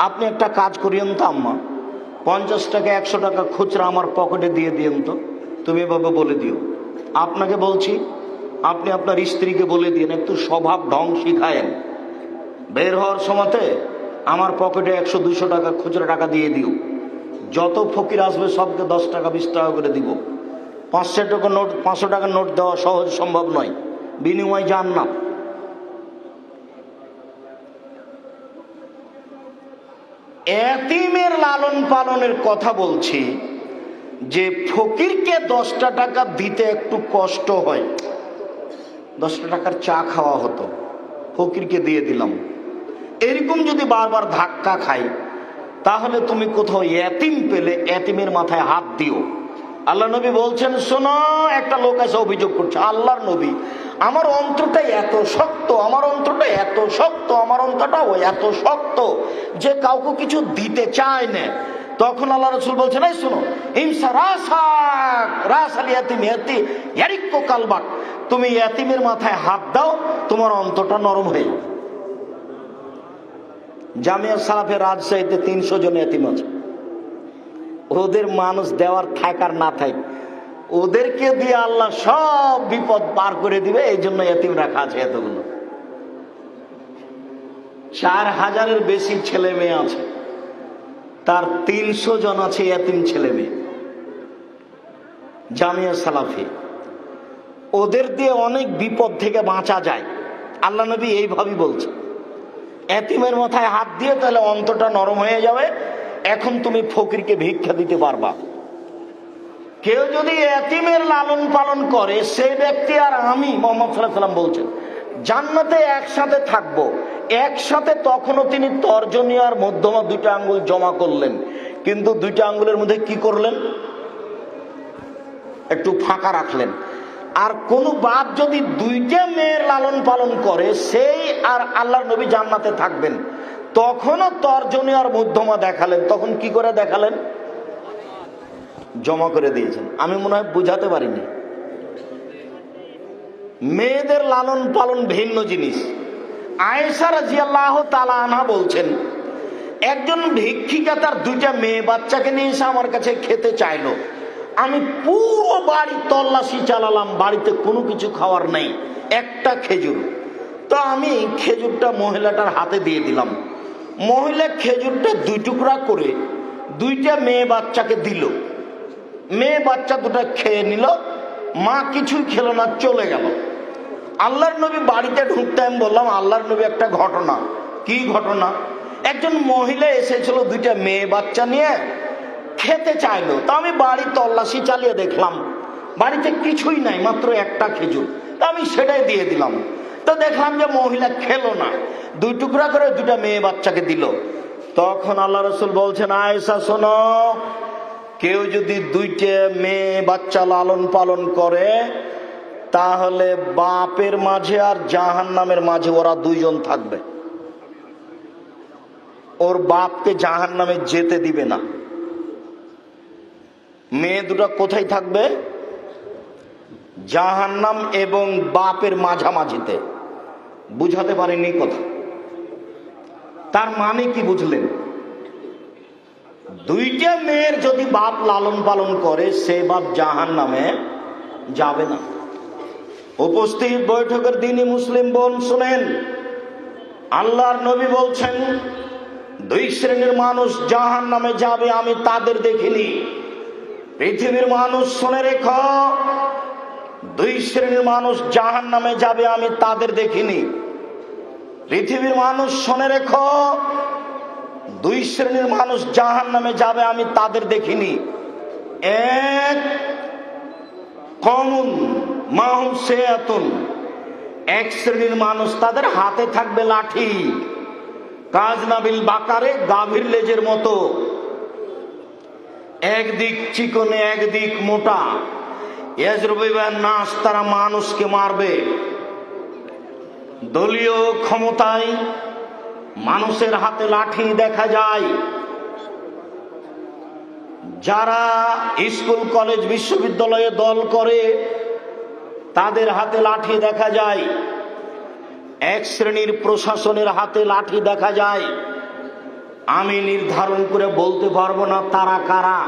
আপনি একটা কাজ করিয়েন তো আম্মা, 50 টাকা 100 টাকা খুচরা আমার পকেটে দিয়ে দিয়েন তো। তুমি এভাবে বলে দিও। আপনাকে বলছি, আপনি আপনার স্ত্রীকে বলে দিন, একটু স্বভাব ঢং শিখায়েন। বের হওয়ার সময়তে আমার পকেটে 100-200 টাকা খুচরা টাকা দিয়ে দিও। যত ফকির আসবে সবকে 10 টাকা 20 টাকা করে দিব। 500 টাকার নোট দেওয়া সহজ সম্ভব নয়, বিনিময় জান্নাত। এতিমের লালন পালনের কথা বলছি, যে ফকিরকে 10টা টাকা দিতে একটু কষ্ট হয়। 10টা টাকার চা খাওয়া হতো, ফকিরকে দিয়ে দিলাম। এরকম যদি বারবার ধাক্কা খাই, তাহলে তুমি কোথাও এতিম পেলে এতিমের মাথায় হাত দিও। আল্লাহ নবী বলছেন, শোনো, একটা লোক এসে অভিযোগ করছে, আল্লাহর নবী, আমার অন্তরটা এত শক্ত, আমার অন্তরটা এত শক্ত, আমার অন্তরটাও এত শক্ত যে কাউকে কিছু দিতে চায় না। তখন আল্লাহ রাসূল বলছেন, এই শোনো, হিংসা কালবাক, তুমি এতিমের মাথায় হাত দাও, তোমার অন্তরটা নরম হয়ে যাবে। জামিয়া সালাফে রাজশাহীতে 300 জন এতিম আছে। ওদের মানুষ দেওয়ার থাক আর না থাক, ওদেরকে দিয়ে আল্লাহ সব বিপদ পার করে দিবে। এই জন্য এতিম রাখা আছে এতগুলো। 4000-এর বেশি ছেলে মেয়ে আছে, তার 300 জন আছে এতিম ছেলে মেয়ে। জামিয়া সালাফি, ওদের দিয়ে অনেক বিপদ থেকে বাঁচা যায়। আল্লাহ নবী এইভাবেই বলছে, এতিমের মাথায় হাত দিয়ে তাহলে অন্তরটা নরম হয়ে যাবে, এখন তুমি ফকিরকে ভিক্ষা দিতে পারবা। কেউ যদি এতিমের লালন পালন করে, সেই ব্যক্তি আর আমি, মুহাম্মদ সাল্লাল্লাহু আলাইহি ওয়াসাল্লাম বলছেন, জান্নাতে একসাথে থাকবো। একসাথে তখনও তিনি তর্জনী আর মধ্যমা 2টা আঙ্গুল জমা করলেন, কিন্তু 2টা আঙ্গুলের মধ্যে কি করলেন? একটু ফাঁকা রাখলেন। আর কোন বাপ যদি 2টা মেয়ের লালন পালন করে, সেই আর আল্লাহর নবী জান্নাতে থাকবেন। তখনও তর্জনী আর মধ্যমা দেখালেন। তখন কি করে দেখালেন? জমা করে দিয়েছেন। আমি মনে হয় বুঝাতে পারিনি। মেয়েদের লালন পালন ভিন্ন জিনিস। আয়েশা রাদিয়াল্লাহু তাআলা আনহা বলছেন, একজন ভিক্ষিকা তার 2টা মেয়ে বাচ্চাকে নিয়ে এসে আমার কাছে খেতে চাইলো। আমি পুরো বাড়ি তল্লাশি চালালাম, বাড়িতে কোনো কিছু খাওয়ার নেই, একটা খেজুর। তো আমি খেজুরটা মহিলাটার হাতে দিয়ে দিলাম। মহিলা খেজুরটা 2 টুকরা করে 2টা মেয়ে বাচ্চাকে দিল। মেয়ে বাচ্চা 2টা খেয়ে নিল, মা কিছুই খেলো না, চলে গেল। আল্লাহর নবী বাড়িতে ঢুকতে আমি বললাম, আল্লাহর নবী, একটা ঘটনা। কি ঘটনা? একজন মহিলা এসেছিল দুইটা মেয়ে বাচ্চা নিয়ে, খেতে চাইলো। তা আমি বাড়ি তল্লাশি চালিয়ে দেখলাম বাড়িতে কিছুই নাই, মাত্র একটা খেজুর। তা আমি সেটাই দিয়ে দিলাম। তো দেখলাম যে মহিলা খেলো না, 2 টুকরা করে 2টা মেয়ে বাচ্চাকে দিল। তখন আল্লাহ রসুল বলছেন, আয়েশা শোনো, কেউ যদি 2টে মেয়ে বাচ্চা লালন পালন করে তাহলে বাপের মাঝে আর জাহান্নামের মাঝে ওরা 2 জন থাকবে। ওর বাপকে জাহান্নামে যেতে দিবে না। মেয়ে 2টা কোথায় থাকবে? জাহান্নাম এবং বাপের মাঝামাঝিতে। বুঝাতে পারেনি কথা। তার মানে কি বুঝলেন? 2টা মেয়ের যদি বাপ লালন পালন করে সে বাপ জাহান্নামে যাবে না। উপস্থিত বৈঠকের দিনই মুসলিম বোন শুনেন, আল্লাহর নবী বলছেন 2 শ্রেণীর মানুষ জাহান্নামে যাবে, আমি তাদের দেখিনি। পৃথিবীর মানুষ শুনে রেখো, 2 শ্রেণীর মানুষ জাহান্নামে যাবে, আমি তাদের দেখিনি। পৃথিবীর মানুষ শুনে রেখো, 2 শ্রেণীর মানুষ জাহান্নামে যাবে, আমি তাদের দেখিনি। এক, কওমুন মাহুম সিয়াতুন, 1 শ্রেণীর মানুষ তাদের হাতে থাকবে লাঠি, কাজনাবিল বাকারে, গাভীর লেজের মতো, একদিক চিকনে একদিক মোটা। ইয়াজরুবিবান নাস, তারা মানুষকে মারবে। দলীয় ক্ষমতায় মানুষের হাতে লাঠি দেখা যায়। যারা স্কুল কলেজ বিশ্ববিদ্যালয়ে দল করে তাদের হাতে লাঠি দেখা যায়। 1 শ্রেণীর প্রশাসনের হাতে লাঠি দেখা যায়। আমি নির্ধারণ করে বলতে পারবো না তারা কারা।